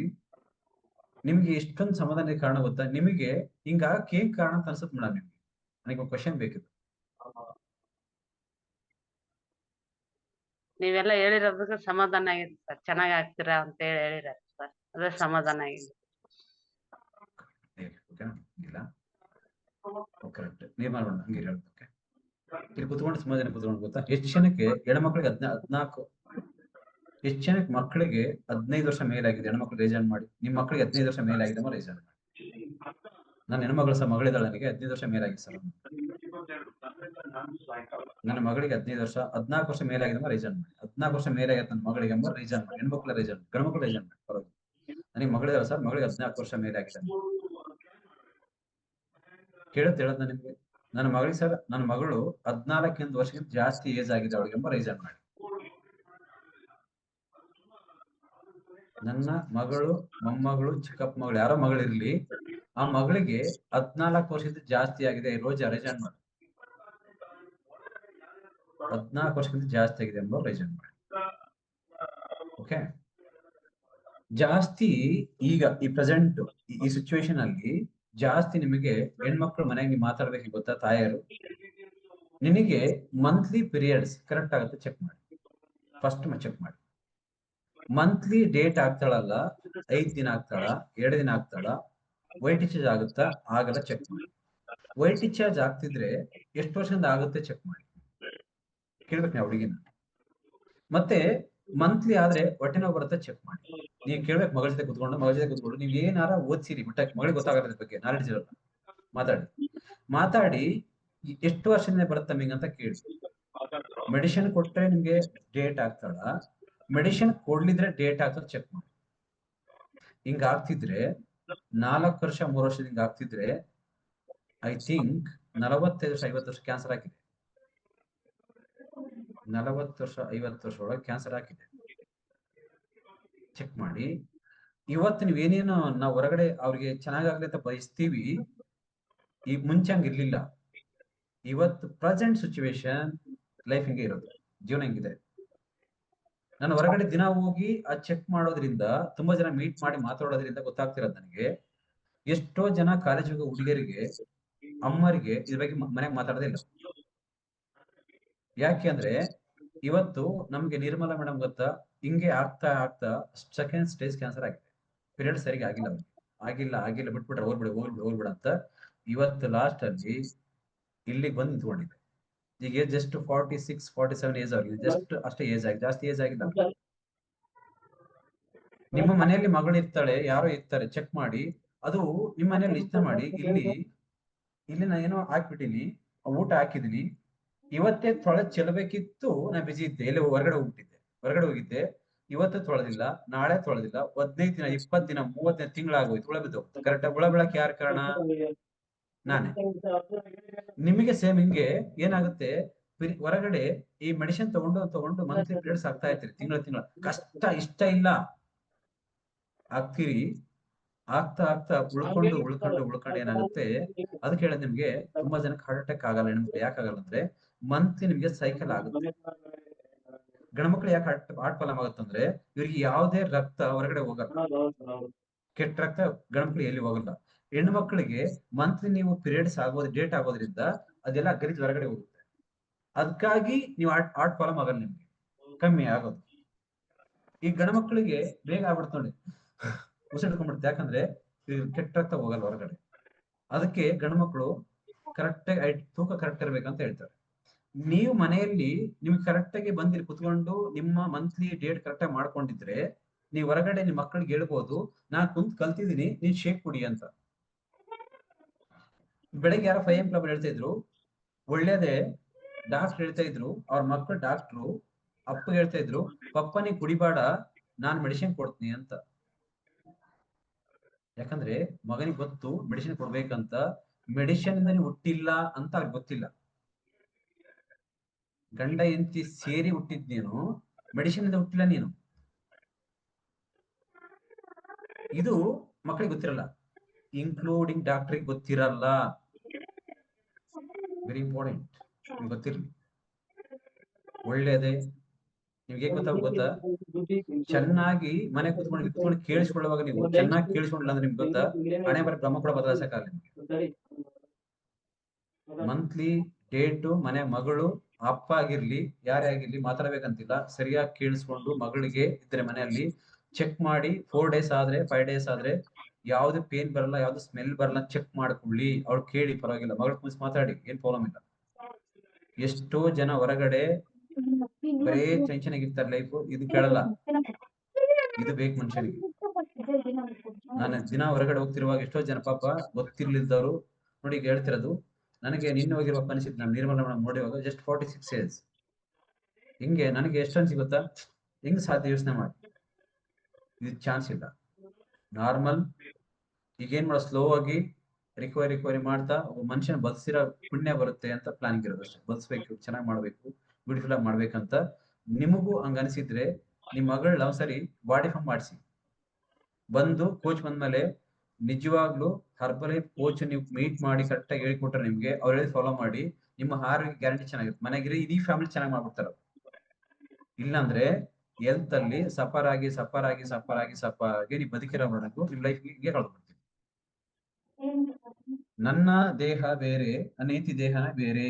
ನಿಮ್ಗೆ ಎಷ್ಟೊಂದು ಸಮಾಧಾನ ಕಾರಣ ಗೊತ್ತಾ? ನಿಮಗೆ ಹಿಂಗಾಗಕ್ಕೆ ಏನ್ ಕಾರಣ ಅಂತ ಅನ್ಸುತ್ತೆ ಮೇಡಮ್ ನಿಮ್ಗೆ? ನನಗೆ ಒಂದು ಕ್ವಶನ್ ಬೇಕಿತ್ತು. ನೀವೆಲ್ಲ ಹೇಳಿರೋದಕ್ಕೆ ಸಮಾಧಾನ ಆಗಿದೆ ಸರ್, ಚೆನ್ನಾಗಿ ಆಗ್ತೀರಾ ಅಂತ ಹೇಳಿರ ಸರ್, ಅದೇ ಸಮಾಧಾನ ಆಗಿದೆ. ಇಲ್ಲ ಕರೆಕ್ಟ್, ನೀವ್ ಮಾಡೋಣ ಹಂಗೆ ಹೇಳೋದಕ್ಕೆ. ಇಲ್ಲಿ ಕುತ್ಕೊಂಡು ಸುಮಾರು ಜನ ಕುತ್ಕೊಂಡು ಗೊತ್ತಾ, ಎಷ್ಟು ಜನಕ್ಕೆ ಹೆಣ್ಮಕ್ಳಿಗೆ 14 ಎಷ್ಟು ಜನಕ್ಕೆ ಮಕ್ಕಳಿಗೆ 15 ವರ್ಷ ಮೇಲಾಗಿದೆ? ಹೆಣ್ಮಕ್ಳು ರೇಜನ್ ಮಾಡಿ, ನಿಮ್ ಮಕ್ಕಳಿಗೆ 15 ವರ್ಷ ಮೇಲಾಗಿದೆ ಅಮ್ಮ ರೇಜನ್ ಮಾಡಿ. ನನ್ನ ಹೆಣ್ಮಗಳು ಸಹ ಮಗಳಿದ್ದಾಳೆ, ನನಗೆ 15 ವರ್ಷ ಮೇಲಾಗಿದೆ ಸರ್. ನನ್ನ ಮಗಳಿಗೆ 15 ವರ್ಷ, 14 ವರ್ಷ ಮೇಲಾಗಿದೆ ರೀಸನ್ ಮಾಡಿ. 14 ವರ್ಷ ಮೇಲಾಗಿದೆ ನನ್ನ ಮಗಳಿಗೆ ಎಂಬ ರೀಸನ್ ಮಾಡಿ. ಹೆಣ್ಮಕ್ಳ ರೀಸನ್, ಗಂಡ್ಮಕ್ಳು ರೀಸನ್ ಮಾಡಿ ಪರವಾಗಿ. ನನಗೆ ಮಗಳಿದಾಳೆ ಸರ್, ಮಗಳಿಗೆ 14 ವರ್ಷ ಮೇಲಾಗಿದೆ. ಕೇಳುತ್ತೆ ಹೇಳೋದ್ ನಿಮ್ಗೆ? ನನ್ನ ಮಗಳಿಗೆ ಸರ್, ನನ್ನ ಮಗಳು 14 ವರ್ಷಕ್ಕಿಂತ ಜಾಸ್ತಿ ಏಜ್ ಆಗಿದೆ ಅವಳಿಗೆ ಎಂಬ ರೀಸನ್ ಮಾಡಿ. ನನ್ನ ಮಗಳು, ಮೊಮ್ಮಗಳು, ಚಿಕ್ಕಪ್ಪ ಮಗಳು, ಯಾರೋ ಮಗಳಿರ್ಲಿ, ಆ ಮಗಳಿಗೆ 14 ವರ್ಷದಿಂದ ಜಾಸ್ತಿ ಆಗಿದೆ ರೋಜಾ ರೀಸನ್ ಮಾಡಿ. 14 ವರ್ಷಕ್ಕಿಂತ ಜಾಸ್ತಿ ಆಗಿದೆ ಎಂಬ ರೀಸನ್ ಮಾಡಿ. ಓಕೆ, ಜಾಸ್ತಿ ಈಗ ಈ ಪ್ರೆಸೆಂಟ್ ಈ ಸಿಚುವೇಶನ್ ಅಲ್ಲಿ ಜಾಸ್ತಿ ನಿಮಗೆ ಹೆಣ್ಮಕ್ಳು ಮನೆಯಾಗಿ ಮಾತಾಡ್ಬೇಕು ಗೊತ್ತಾ? ತಾಯರು ನಿನಗೆ ಮಂತ್ಲಿ ಪೀರಿಯಡ್ಸ್ ಕರೆಕ್ಟ್ ಆಗುತ್ತೆ ಚೆಕ್ ಮಾಡಿ, ಫಸ್ಟ್ ಚೆಕ್ ಮಾಡಿ. ಮಂತ್ಲಿ ಡೇಟ್ ಆಗ್ತಾಳಲ್ಲ, 5 ದಿನ ಆಗ್ತಾಳ, 2 ದಿನ ಆಗ್ತಾಳ, ವೈಟ್ ಡಿಸ್ಚಾರ್ಜ್ ಆಗುತ್ತಾ ಆಗಲ್ಲ ಚೆಕ್ ಮಾಡಿ. ವೈಟ್ ಡಿಸ್ಚಾರ್ಜ್ ಆಗ್ತಿದ್ರೆ ಎಷ್ಟು ವರ್ಷದಿಂದ ಆಗುತ್ತೆ ಚೆಕ್ ಮಾಡಿ, ಕೇಳ್ಬೇಕು ನೀವು ಹುಡುಗಿನ. ಮತ್ತೆ ಮಂತ್ಲಿ ಆದ್ರೆ ಹೊಟ್ಟೆ ನೋವು ಬರುತ್ತೆ ಚೆಕ್ ಮಾಡಿ. ನೀವ್ ಕೇಳ್ಬೇಕು ಮಗಳ ಜೊತೆ ಕುತ್ಕೊಂಡು ನೀವ್ ಏನಾರ ಓದ್ಸಿರಿ ಬಿಟ್ಟಾಕಿ, ಮಗಳಿಗೆ ಗೊತ್ತಾಗಲ್ಲ ಬಗ್ಗೆ ನಾಲೆಡ್ಜ್ ಇರಲ್ಲ. ಮಾತಾಡಿ ಎಷ್ಟು ವರ್ಷದಿಂದ ಬರುತ್ತೆ ನಿಂಗೆ ಅಂತ ಕೇಳಿ. ಮೆಡಿಸಿನ್ ಕೊಟ್ರೆ ನಿಮ್ಗೆ ಡೇಟ್ ಆಗ್ತಾಳ, ಮೆಡಿಸಿನ್ ಕೊಡ್ಲಿದ್ರೆ ಡೇಟ್ ಆಗ್ತದ ಚೆಕ್ ಮಾಡಿ. ಹಿಂಗ ಆಗ್ತಿದ್ರೆ 4 ವರ್ಷ 3 ವರ್ಷದಿಂದ ಹಿಂಗ ಆಗ್ತಿದ್ರೆ ಐ ಥಿಂಕ್ 45 ವರ್ಷ 50 ವರ್ಷ ಕ್ಯಾನ್ಸರ್ ಆಗಿದೆ. 40 ವರ್ಷ 50 ವರ್ಷ ಒಳಗೆ ಕ್ಯಾನ್ಸರ್ ಆಗಿದೆ, ಚೆಕ್ ಮಾಡಿ. ಇವತ್ತು ನೀವೇನೇನು ನಾವು ಹೊರಗಡೆ ಅವ್ರಿಗೆ ಚೆನ್ನಾಗಾಗ್ಲಿ ಅಂತ ಬಯಸ್ತೀವಿ, ಈ ಮುಂಚೆ ಹಂಗ ಇರ್ಲಿಲ್ಲ. ಇವತ್ತು ಪ್ರೆಸೆಂಟ್ ಸಿಚುವೇಶನ್ ಲೈಫ್ ಹಿಂಗೆ ಇರೋದು, ಜೀವನ ಹಿಂಗಿದೆ. ನಾನು ಹೊರಗಡೆ ದಿನ ಹೋಗಿ ಆ ಚೆಕ್ ಮಾಡೋದ್ರಿಂದ, ತುಂಬಾ ಜನ ಮೀಟ್ ಮಾಡಿ ಮಾತಾಡೋದ್ರಿಂದ ಗೊತ್ತಾಗ್ತಿರೋದು ನನಗೆ, ಎಷ್ಟೋ ಜನ ಕಾಲೇಜ್ ಹೋಗೋ ಹುಡುಗಿಯರಿಗೆ ಅಮ್ಮರಿಗೆ ಇದ್ರ ಬಗ್ಗೆ ಮನೆಗೆ ಮಾತಾಡೋದೇ ಇಲ್ಲ. ಯಾಕೆ ಅಂದ್ರೆ ಇವತ್ತು ನಮ್ಗೆ ನಿರ್ಮಲಾ ಮೇಡಮ್ ಗೊತ್ತಾ, ಹಿಂಗೆ ಆಗ್ತಾ ಆಗ್ತಾ ಸೆಕೆಂಡ್ ಸ್ಟೇಜ್ ಕ್ಯಾನ್ಸರ್ ಆಗಿದೆ. ಪೀರಿಯಡ್ ಸರಿಗೆ ಆಗಿಲ್ಲ ಅವ್ರಿಗೆ, ಆಗಿಲ್ಲ ಬಿಟ್ಬಿಟ್ರೆ ಹೋಗ್ಬಿಡ ಅಂತ ಇವತ್ತು ಲಾಸ್ಟ್ ಅಲ್ಲಿ ಇಲ್ಲಿಗೆ ಬಂದು ನಿಂತ್ಕೊಂಡಿದೆ. ಈಗ ಜಸ್ಟ್ 46 47 ಏಜ್ ಆಗಿದೆ, ಜಸ್ಟ್ ಅಷ್ಟೇ ಏಜ್ ಆಗಿದೆ, ಜಾಸ್ತಿ ಏಜ್ ಆಗಿಲ್ಲ. ನಿಮ್ಮ ಮನೆಯಲ್ಲಿ ಮಗಳು ಇರ್ತಾಳೆ, ಯಾರೋ ಇರ್ತಾರೆ, ಚೆಕ್ ಮಾಡಿ. ಅದು ನಿಮ್ಮ ಮನೆಯಲ್ಲಿ ಇಷ್ಟ ಮಾಡಿ, ಇಲ್ಲಿ ನಾ ಏನೋ ಹಾಕ್ಬಿಟ್ಟಿನಿ, ಊಟ ಹಾಕಿದೀನಿ, ಇವತ್ತೇ ತೊಳೆದ್ ಚೆಲ್ಲಬೇಕಿತ್ತು, ನಾ ಬಿಸಿ ಇದ್ದೆ, ಎಲ್ಲಿ ಹೊರಗಡೆ ಹೋಗಿದ್ದೆ, ಇವತ್ತು ತೊಳೆದಿಲ್ಲ, ನಾಳೆ ತೊಳೆದಿಲ್ಲ, 15 ದಿನ 20 ದಿನ 30 ದಿನ ತಿಂಗಳಾಗೋಯ್ತು, ಹುಳ ಬಿದ್ದು ಕರೆಕ್ಟ್. ಹುಳ ಬೆಳಕ್ ಯಾರ ಕಾರಣ? ನಾನೇ. ನಿಮಗೆ ಸೇಮ್ ಹಿಂಗೆ ಏನಾಗುತ್ತೆ, ಹೊರಗಡೆ ಈ ಮೆಡಿಸಿನ್ ತಗೊಂಡು ಮಂತ್ಲಿ ಪೀರಿಯಡ್ಸ್ ಆಗ್ತಾ ಇರ್ತೀರಿ, ತಿಂಗಳ ಕಷ್ಟ ಇಷ್ಟ ಇಲ್ಲ ಆಗ್ತೀರಿ. ಆಗ್ತಾ ಉಳ್ಕೊಂಡು ಏನಾಗುತ್ತೆ, ಅದಕ್ಕೆ ಹೇಳೋದು ನಿಮ್ಗೆ, ತುಂಬಾ ಜನಕ್ಕೆ ಹಾರ್ಟ್ ಅಟ್ಯಾಕ್ ಆಗಲ್ಲ ಹೆಣ್ಮಕ್ಳು. ಯಾಕಾಗಲ್ಲ ಅಂದ್ರೆ ಮಂತ್ಲಿ ನಿಮ್ಗೆ ಸೈಕಲ್ ಆಗುತ್ತೆ. ಗಂಡ್ಮಕ್ಳು ಯಾಕೆ ಹಾರ್ಟ್ ಪ್ರಾಬ್ಲಮ್ ಆಗುತ್ತಂದ್ರೆ ಇವ್ರಿಗೆ ಯಾವುದೇ ರಕ್ತ ಹೊರಗಡೆ ಹೋಗಲ್ಲ, ಕೆಟ್ಟ ರಕ್ತ ಗಂಡ್ಮಕ್ಳು ಎಲ್ಲಿ ಹೋಗಲ್ಲ. ಹೆಣ್ಮಕ್ಳಿಗೆ ಮಂತ್ಲಿ ನೀವು ಪೀರಿಯಡ್ಸ್ ಆಗೋದು ಡೇಟ್ ಆಗೋದ್ರಿಂದ ಅದೆಲ್ಲ ಗಲೀಜ್ ಹೊರಗಡೆ ಹೋಗುತ್ತೆ. ಅದಕ್ಕಾಗಿ ನೀವು ಹಾರ್ಟ್ ಪ್ರಾಬ್ಲಮ್ ಆಗಲ್ಲ, ನಿಮ್ಗೆ ಕಮ್ಮಿ ಆಗೋದು. ಈ ಗಂಡ್ಮಕ್ಳಿಗೆ ಬೇಗ ಆಗ್ಬಿಡ್ತು ನೋಡಿ, ಉಸಿಡ್ಕೊಂಡ್ಬಿಡುತ್ತೆ, ಯಾಕಂದ್ರೆ ಕೆಟ್ಟ ರಕ್ತ ಹೋಗಲ್ಲ ಹೊರಗಡೆ. ಅದಕ್ಕೆ ಗಂಡ್ಮಕ್ಳು ಕರೆಕ್ಟ್ ಆಗಿ ತೂಕ ಕರೆಕ್ಟ್ ಇರ್ಬೇಕಂತ ಹೇಳ್ತಾರೆ. ನೀವು ಮನೆಯಲ್ಲಿ ನಿಮ್ಗೆ ಕರೆಕ್ಟ್ ಆಗಿ ಬಂದಿರಿ ಕುತ್ಕೊಂಡು ನಿಮ್ಮ ಮಂತ್ಲಿ ಡೇಟ್ ಕರೆಕ್ಟ್ ಆಗಿ ಮಾಡ್ಕೊಂಡಿದ್ರೆ, ನೀವು ಹೊರಗಡೆ ನಿಮ್ ಮಕ್ಕಳಿಗೆ ಹೇಳ್ಬೋದು, ನಾನ್ ಕುಂತ್ ಕಲ್ತಿದ್ದೀನಿ, ನೀನ್ ಶೇಕ್ ಕುಡಿ ಅಂತ. ಬೆಳಗ್ಗೆ ಯಾರೋ 5 AM ಕ್ಲಬ್ ಹೇಳ್ತಾ ಇದ್ರು, ಒಳ್ಳೇದೇ. ಡಾಕ್ಟರ್ ಹೇಳ್ತಾ ಇದ್ರು, ಅವ್ರ ಮಕ್ಕಳು ಡಾಕ್ಟ್ರು ಅಪ್ಪ ಹೇಳ್ತಾ ಇದ್ರು, ಪಪ್ಪ ನೀ ಕುಡಿಬೇಡ, ನಾನ್ ಮೆಡಿಸಿನ್ ಕೊಡ್ತೀನಿ ಅಂತ. ಯಾಕಂದ್ರೆ ಮಗನಿಗೆ ಗೊತ್ತು ಮೆಡಿಸಿನ್ ಕೊಡ್ಬೇಕಂತ, ಮೆಡಿಸಿನ್ ಇಂದ ಹುಟ್ಟಿಲ್ಲ ಅಂತ ಅವ್ರಿಗೆ ಗೊತ್ತಿಲ್ಲ. ಗಂಡ ಹೆಂಡತಿ ಸೇರಿ ಹುಟ್ಟಿದ್ ನೀನು, ಮೆಡಿಸಿನ್ ಇಂದ ಹುಟ್ಟಿಲ್ಲ ನೀನು. ಇದು ಮಕ್ಕಳಿಗೆ ಗೊತ್ತಿರಲ್ಲ, ಇನ್ಕ್ಲೂಡಿಂಗ್ ಡಾಕ್ಟರ್ಗೆ ಗೊತ್ತಿರಲ್ಲ. ವೆರಿ ಇಂಪಾರ್ಟೆಂಟ್, ನಿಮ್ಗೆ ಗೊತ್ತಿರ್ಲಿ. ಒಳ್ಳೇದೇ. ನಿಮ್ಗೆ ಹೇಗೆ ಗೊತ್ತಾ, ಚೆನ್ನಾಗಿ ಮನೆ ಕುತ್ಕೊಂಡು ಕೇಳಿಸ್ಕೊಳ್ಳುವಾಗ ನೀವು ಚೆನ್ನಾಗಿ ಕೇಳಿಸ್ಕೊಂಡಿಲ್ಲ ಅಂದ್ರೆ ನಿಮ್ಗೆ ಗೊತ್ತಾ, ಹಣೆ ಬರ ಕ್ರಮ ಕೂಡ ಬದಲಾಯಿಸಕ್ಕಾಗಲ್ಲ ನಿಮ್ಗೆ. ಮಂತ್ಲಿ ಡೇಟು ಮನೆ ಮಗಳು ಅಪ್ಪ ಆಗಿರ್ಲಿ ಯಾರೇ ಆಗಿರ್ಲಿ ಮಾತಾಡ್ಬೇಕಂತಿಲ್ಲ, ಸರಿಯಾಗಿ ಕೇಳಿಸ್ಕೊಂಡು ಮಗಳಿಗೆ ಇದ್ರೆ ಮನೆಯಲ್ಲಿ ಚೆಕ್ ಮಾಡಿ 4 days ಆದ್ರೆ 5 days ಆದ್ರೆ ಯಾವ್ದು ಪೇನ್ ಬರಲ್ಲ, ಯಾವ್ದು ಸ್ಮೆಲ್ ಬರಲ್ಲ, ಚೆಕ್ ಮಾಡ್ಕೊಳ್ಳಿ. ಅವ್ಳು ಕೇಳಿ ಪರವಾಗಿಲ್ಲ, ಮಗಳ ಕುರಿತು ಮಾತಾಡಿ, ಏನ್ ಪ್ರಾಬ್ಲಮ್ ಇಲ್ಲ. ಎಷ್ಟೋ ಜನ ಹೊರಗಡೆ ಬರೇ ಟೆನ್ಷನ್ ಆಗಿರ್ತಾರೆ ಲೈಫ್, ಇದು ಕೇಳಲ್ಲ, ಇದು ಬೇಕು ಮನುಷ್ಯನಿಗೆ. ನಾನು ದಿನ ಹೊರಗಡೆ ಹೋಗ್ತಿರುವಾಗ ಎಷ್ಟೋ ಜನ ಪಾಪ ಗೊತ್ತಿರ್ಲಿದ್ದವರು ನೋಡಿ ಈಗ ಹೇಳ್ತಿರೋದು. ನನಗೆ ನಿನ್ನೆ ಹೋಗಿರುವಾಗ ಅನಿಸಿತ್ತು, ನಾನು ನಿರ್ಮಲ ಮೇಡಮ್ ನೋಡಿರುವಾಗ ಜಸ್ಟ್ 46 years. ಹಿಂಗೆ ನನಗೆ ಎಷ್ಟು ಅನ್ಸಿ ಗೊತ್ತಾ, ಹೆಂಗ್ ಸಾಧ್ಯ ಯೋಚನೆ ಮಾಡಿ. ಇದು ಚಾನ್ಸ್ ಇಲ್ಲ. ನಾರ್ಮಲ್ ಈಗ ಏನ್ ಮಾಡೋ, ಸ್ಲೋ ಆಗಿ ರಿಕವರಿ ಮಾಡ್ತಾ ಒಬ್ಬ ಮನುಷ್ಯನ ಬದುಕಿರೋ ಪುಣ್ಯ ಬರುತ್ತೆ ಅಂತ ಪ್ಲಾನಿಂಗ್ ಇರೋದು ಅಷ್ಟೇ. ಬದುಕ್ಬೇಕು, ಚೆನ್ನಾಗಿ ಮಾಡ್ಬೇಕು, ಬ್ಯೂಟಿಫುಲ್ ಆಗಿ ಮಾಡ್ಬೇಕಂತ ನಿಮಗೂ ಹಂಗ ಅನಿಸಿದ್ರೆ ನಿಮ್ ಮಗಳನ್ನ ಒಂದ್ಸರಿ ಬಾಡಿ ಫಾರ್ಮ್ ಮಾಡಿಸಿ, ಬಂದು ಕೋಚ್ ಬಂದ್ಮೇಲೆ ನಿಜವಾಗ್ಲೂ ಹರ್ಬಲೈಫ್ ಕೋಚ್ ನೀವು ಮೀಟ್ ಮಾಡಿ ಕರೆಕ್ಟ್ ಆಗಿ ಹೇಳ್ಕೊಟ್ರೆ ನಿಮ್ಗೆ ಅವ್ರು ಹೇಳಿ ಫಾಲೋ ಮಾಡಿ, ನಿಮ್ಮ ಆರೋಗ್ಯ ಗ್ಯಾರಂಟಿ ಚೆನ್ನಾಗಿರುತ್ತೆ. ಮನೆಗಿರಿ ಇಡೀ ಫ್ಯಾಮಿಲಿ ಚೆನ್ನಾಗಿ ಮಾಡ್ಬಿಡ್ತಾರ. ಇಲ್ಲಾಂದ್ರೆ ಹೆಲ್ತ್ ಅಲ್ಲಿ ಸಫರ್ ಆಗಿ ನೀವು ಬದುಕಿರೋ ಮಾಡೋದು ನಿಮ್ ಲೈಫ್ ಹಿಂಗೆ ಕಳ್ದ್ಬಿಡ್ತೀವಿ. ನನ್ನ ದೇಹ ಬೇರೆ, ನನ್ನ ಹೆಂಡತಿ ದೇಹನ ಬೇರೆ.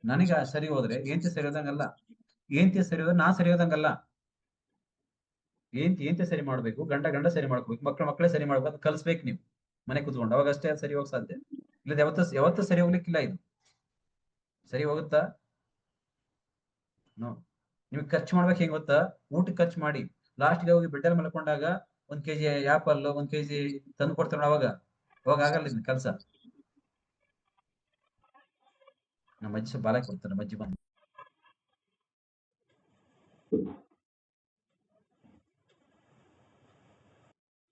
ನನಗೆ ಸರಿ ಹೋದ್ರೆ ಹೆಂಡತಿ ಸರಿ ಹೋದಂಗಲ್ಲ, ಹೆಂಡತಿ ಸರಿ ಹೋದ್ರೆ ನಾ ಸರಿ ಹೋದಂಗಲ್ಲ. ಏಂತ ಸರಿ ಮಾಡ್ಬೇಕು, ಗಂಡ ಸರಿ ಮಾಡ್ಕೋಬೇಕು, ಮಕ್ಕಳೇ ಸರಿ ಮಾಡ್ಬೇಕು, ಅದು ಕಲ್ಸ್ಬೇಕು ನೀವು ಮನೆ ಕುತ್ಕೊಂಡು. ಅವಾಗ ಅಷ್ಟೇ ಸರಿ ಹೋಗಕ್ ಸಾಧ್ಯ. ಇಲ್ಲ ಯಾವತ್ತೂ ಸರಿ ಹೋಗ್ಲಿಕ್ಕಿಲ್ಲ. ಇದು ಸರಿ ಹೋಗುತ್ತಾ? ನೋ. ನಿಮ್ಗೆ ಖರ್ಚು ಮಾಡ್ಬೇಕು. ಹೆಂಗ್ ಗೊತ್ತಾ? ಊಟಕ್ಕೆ ಖರ್ಚು ಮಾಡಿ ಲಾಸ್ಟ್ಗೆ ಹೋಗಿ ಬೆಡ್ಡಲ್ಲಿ ಮಲ್ಕೊಂಡಾಗ 1 kg ಆಪಲ್ 1 kg ತಂದು ಕೊಡ್ತಾರ. ಅವಾಗ ಆಗಲ್ಲ ಇದ್ ಕೆಲ್ಸ. ನಮ್ಮ ಅಜ್ಜಿ ಬಾಲ ಕೊಡ್ತಾರೆ. ನಮ್ಮ ಅಜ್ಜಿ ಬಂದು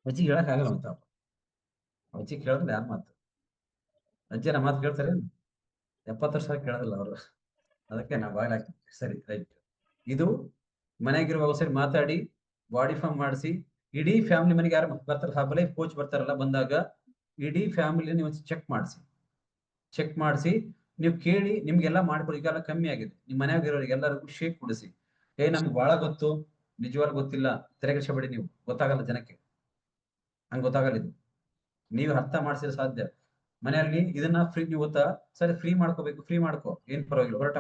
ಅಜ್ಜಿ ಹೇಳಕ್ ಆಗಲ್ಲ ಅಂತ. ಅಜ್ಜಿ ಕೇಳಿದ್ರೆ ಯಾರ ಮಾತು? ಅಜ್ಜಿನ ಮಾತು ಕೇಳ್ತಾರೆ? 70 ವರ್ಷ ಕೇಳೋದಿಲ್ಲ ಅವರು. ಅದಕ್ಕೆ ನಾವು ಬಾಗಿಲು ಹಾಕ್ತೀವಿ. ಸರಿ, ರೈಟ್. ಇದು ಮನೆಗಿರುವ ಸರಿ ಮಾತಾಡಿ ಬಾಡಿ ಫಾರ್ಮ್ ಮಾಡಿಸಿ ಇಡೀ ಫ್ಯಾಮಿಲಿ ಮನೆಗೆ ಯಾರು ಬರ್ತಾರೆ, ಹರ್ಬಲೈಫ್ ಕೋಚ್ ಬರ್ತಾರಲ್ಲ, ಬಂದಾಗ ಇಡೀ ಫ್ಯಾಮಿಲಿ ನೀವು ಚೆಕ್ ಮಾಡಿಸಿ ನೀವು ಕೇಳಿ. ನಿಮ್ಗೆಲ್ಲ ಮಾಡ್ಕೊಡಿ. ಈಗೆಲ್ಲ ಕಮ್ಮಿ ಆಗಿದೆ. ನಿಮ್ ಮನ್ಯಾಗ ಇರೋರಿಗೆ ಎಲ್ಲರಿಗೂ ಶೇಕ್ ಕುಡಿಸಿ. ನಮ್ಗೆ ಬಹಳ ಗೊತ್ತು, ನಿಜವಾಗ್ಲೂ ಗೊತ್ತಿಲ್ಲ, ತೆರೆಗೆಡಿಸಬೇಡಿ. ನೀವು ಗೊತ್ತಾಗಲ್ಲ ಜನಕ್ಕೆ, ಹಂಗ್ ಗೊತ್ತಾಗಲ್ಲ. ಇದು ನೀವು ಅರ್ಥ ಮಾಡಿಸಿದ್ರೆ ಸಾಧ್ಯ. ಮನೆಯಲ್ಲಿ ಇದನ್ನ ಫ್ರೀ, ನೀವು ಗೊತ್ತಾ ಸರಿ ಫ್ರೀ ಮಾಡ್ಕೋಬೇಕು, ಫ್ರೀ ಮಾಡ್ಕೋ, ಏನ್ ಪರವಾಗಿಲ್ಲ, ಹೋರಾಟ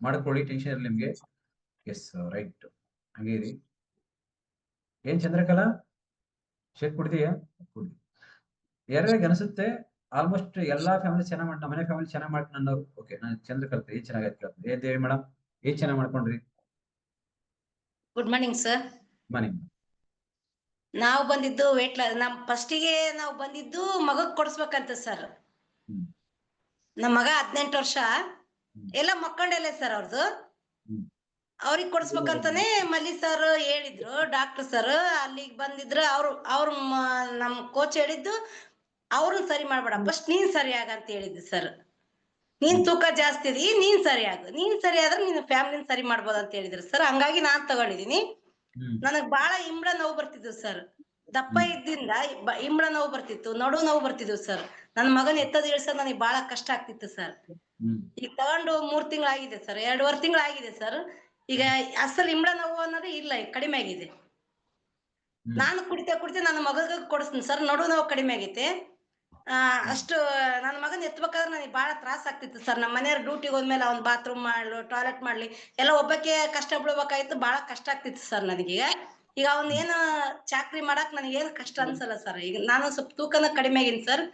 ಮಾಡ್ಕೊಳ್ಳಿ, ಟೆನ್ಷನ್ ಇರಲಿ ನಿಮ್ಗೆ. Yes, right. ಹಂಗೆ ಇರಿ. ಏನ್ ಚಂದ್ರಕಲಾ, ಶೇಕ್ ಕುಡಿದೀಯಾ? ಕುಡಿ. ಯಾರ್ಯಾರಿಗೆ ಅನಿಸುತ್ತೆ ಆಲ್ಮೋಸ್ಟ್ ಎಲ್ಲಾ ಫ್ಯಾಮಿಲಿ ಚೆನ್ನಾಗ್ ನಮ್ಮ ಮನೆ ಫ್ಯಾಮಿಲಿ ಚೆನ್ನಾಗ್ ಮಾಡ್ಕೊಂಡು ಅನ್ನೋರು. ಓಕೆ, ನಾನು ಚಂದ್ರಕಲಾ ಏನ್ ಚೆನ್ನಾಗೈತೆ. ದೇವಿ ಮೇಡಮ್, ಏನ್ ಚೆನ್ನಾಗ್ ಮಾಡ್ಕೊಂಡ್ರಿ? Good morning sir. ಮನೆ ನಾವು ಬಂದಿದ್ದು ವೇಟ್ ನಮ್ ಫಸ್ಟಿಗೆ ನಾವು ಬಂದಿದ್ದು ಮಗಕ್ ಕೊಡ್ಸ್ಬೇಕಂತ ಸರ್. ನಮ್ಮ ಮಗ 18 ವರ್ಷ ಎಲ್ಲ ಮಕ್ಕಂಡೆಲ್ಲ ಸರ್. ಅವ್ರದ್ದು ಅವ್ರಿಗೆ ಕೊಡ್ಸ್ಬೇಕಂತಾನೆ ಮಲ್ಲಿ ಸರ್ ಹೇಳಿದ್ರು, ಡಾಕ್ಟರ್ ಸರ್ ಅಲ್ಲಿಗೆ ಬಂದಿದ್ರು. ಅವ್ರು ನಮ್ ಕೋಚ್ ಹೇಳಿದ್ದು ಅವ್ರನ್ನ ಸರಿ ಮಾಡ್ಬೇಡ, ಫಸ್ಟ್ ನೀನ್ ಸರಿ ಆಗಂತ ಹೇಳಿದ್ದು ಸರ್. ನೀನ್ ತೂಕ ಜಾಸ್ತಿ ಇದೀ, ನೀನ್ ಸರಿ ಆದ್ರೆ ನೀನ್ ಫ್ಯಾಮಿಲಿನ ಸರಿ ಮಾಡ್ಬೋದು ಅಂತ ಹೇಳಿದ್ರು ಸರ್. ಹಂಗಾಗಿ ನಾನ್ ತಗೊಂಡಿದೀನಿ. ನನಗ್ ಬಾಳ ಇಂಬ್ಳ ನೋವು ಬರ್ತಿದ್ವು ಸರ್. ದಪ್ಪ ಇದ್ದಿಂದ ಇಂಬ್ಳ ನೋವು ಬರ್ತಿತ್ತು, ನಡು ನೋವು ಬರ್ತಿದ್ವು ಸರ್. ನನ್ ಮಗನ್ ಎತ್ತದ ಇಳ್ಸೋದ್ ನನಗೆ ಬಹಳ ಕಷ್ಟ ಆಗ್ತಿತ್ತು ಸರ್. ಈಗ ತಗೊಂಡು 3 ತಿಂಗಳಾಗಿದೆ ಸರ್, 2.5 ತಿಂಗಳಾಗಿದೆ ಸರ್. ಈಗ ಅಸಲ್ ಇಂಬ್ಳ ನೋವು ಅನ್ನೋದೇ ಇಲ್ಲ, ಈಗ ಕಡಿಮೆ ಆಗಿದೆ. ನಾನು ಕುಡಿತೆ ನನ್ನ ಮಗಗ ಕೊಡಿಸ್ತೀನಿ ಸರ್. ನಡು ನೋವು ಕಡಿಮೆ ಆಗೈತೆ. ಅಷ್ಟು ನನ್ನ ಮಗನ್ ಎತ್ಬೇಕಾದ್ರೆ ನನಗೆ ಬಹಳ ತ್ರಾಸ ಆಗ್ತಿತ್ತು ಸರ್. ನಮ್ಮ ಮನೆಯವ್ರ ಡ್ಯೂಟಿಗೆ ಹೋದ್ಮೇಲೆ ಅವ್ನ್ ಬಾತ್ರೂಮ್ ಮಾಡ್ಲು, ಟಾಯ್ಲೆಟ್ ಮಾಡ್ಲಿ, ಎಲ್ಲ ಒಬ್ಬಕ್ಕೆ ಕಷ್ಟ ಬೀಳ್ಬೇಕಾಯ್ತು. ಬಹಳ ಕಷ್ಟ ಆಗ್ತಿತ್ತು ಸರ್ ನನಗೀಗ. ಈಗ ಅವ್ನ ಏನು ಚಾಕ್ರಿ ಮಾಡಕ್ ನನಗೇನು ಕಷ್ಟ ಅನ್ಸಲ್ಲ ಸರ್. ಈಗ ನಾನು ಸ್ವಲ್ಪ ತೂಕನ ಕಡಿಮೆ ಆಗಿನಿ ಸರ್.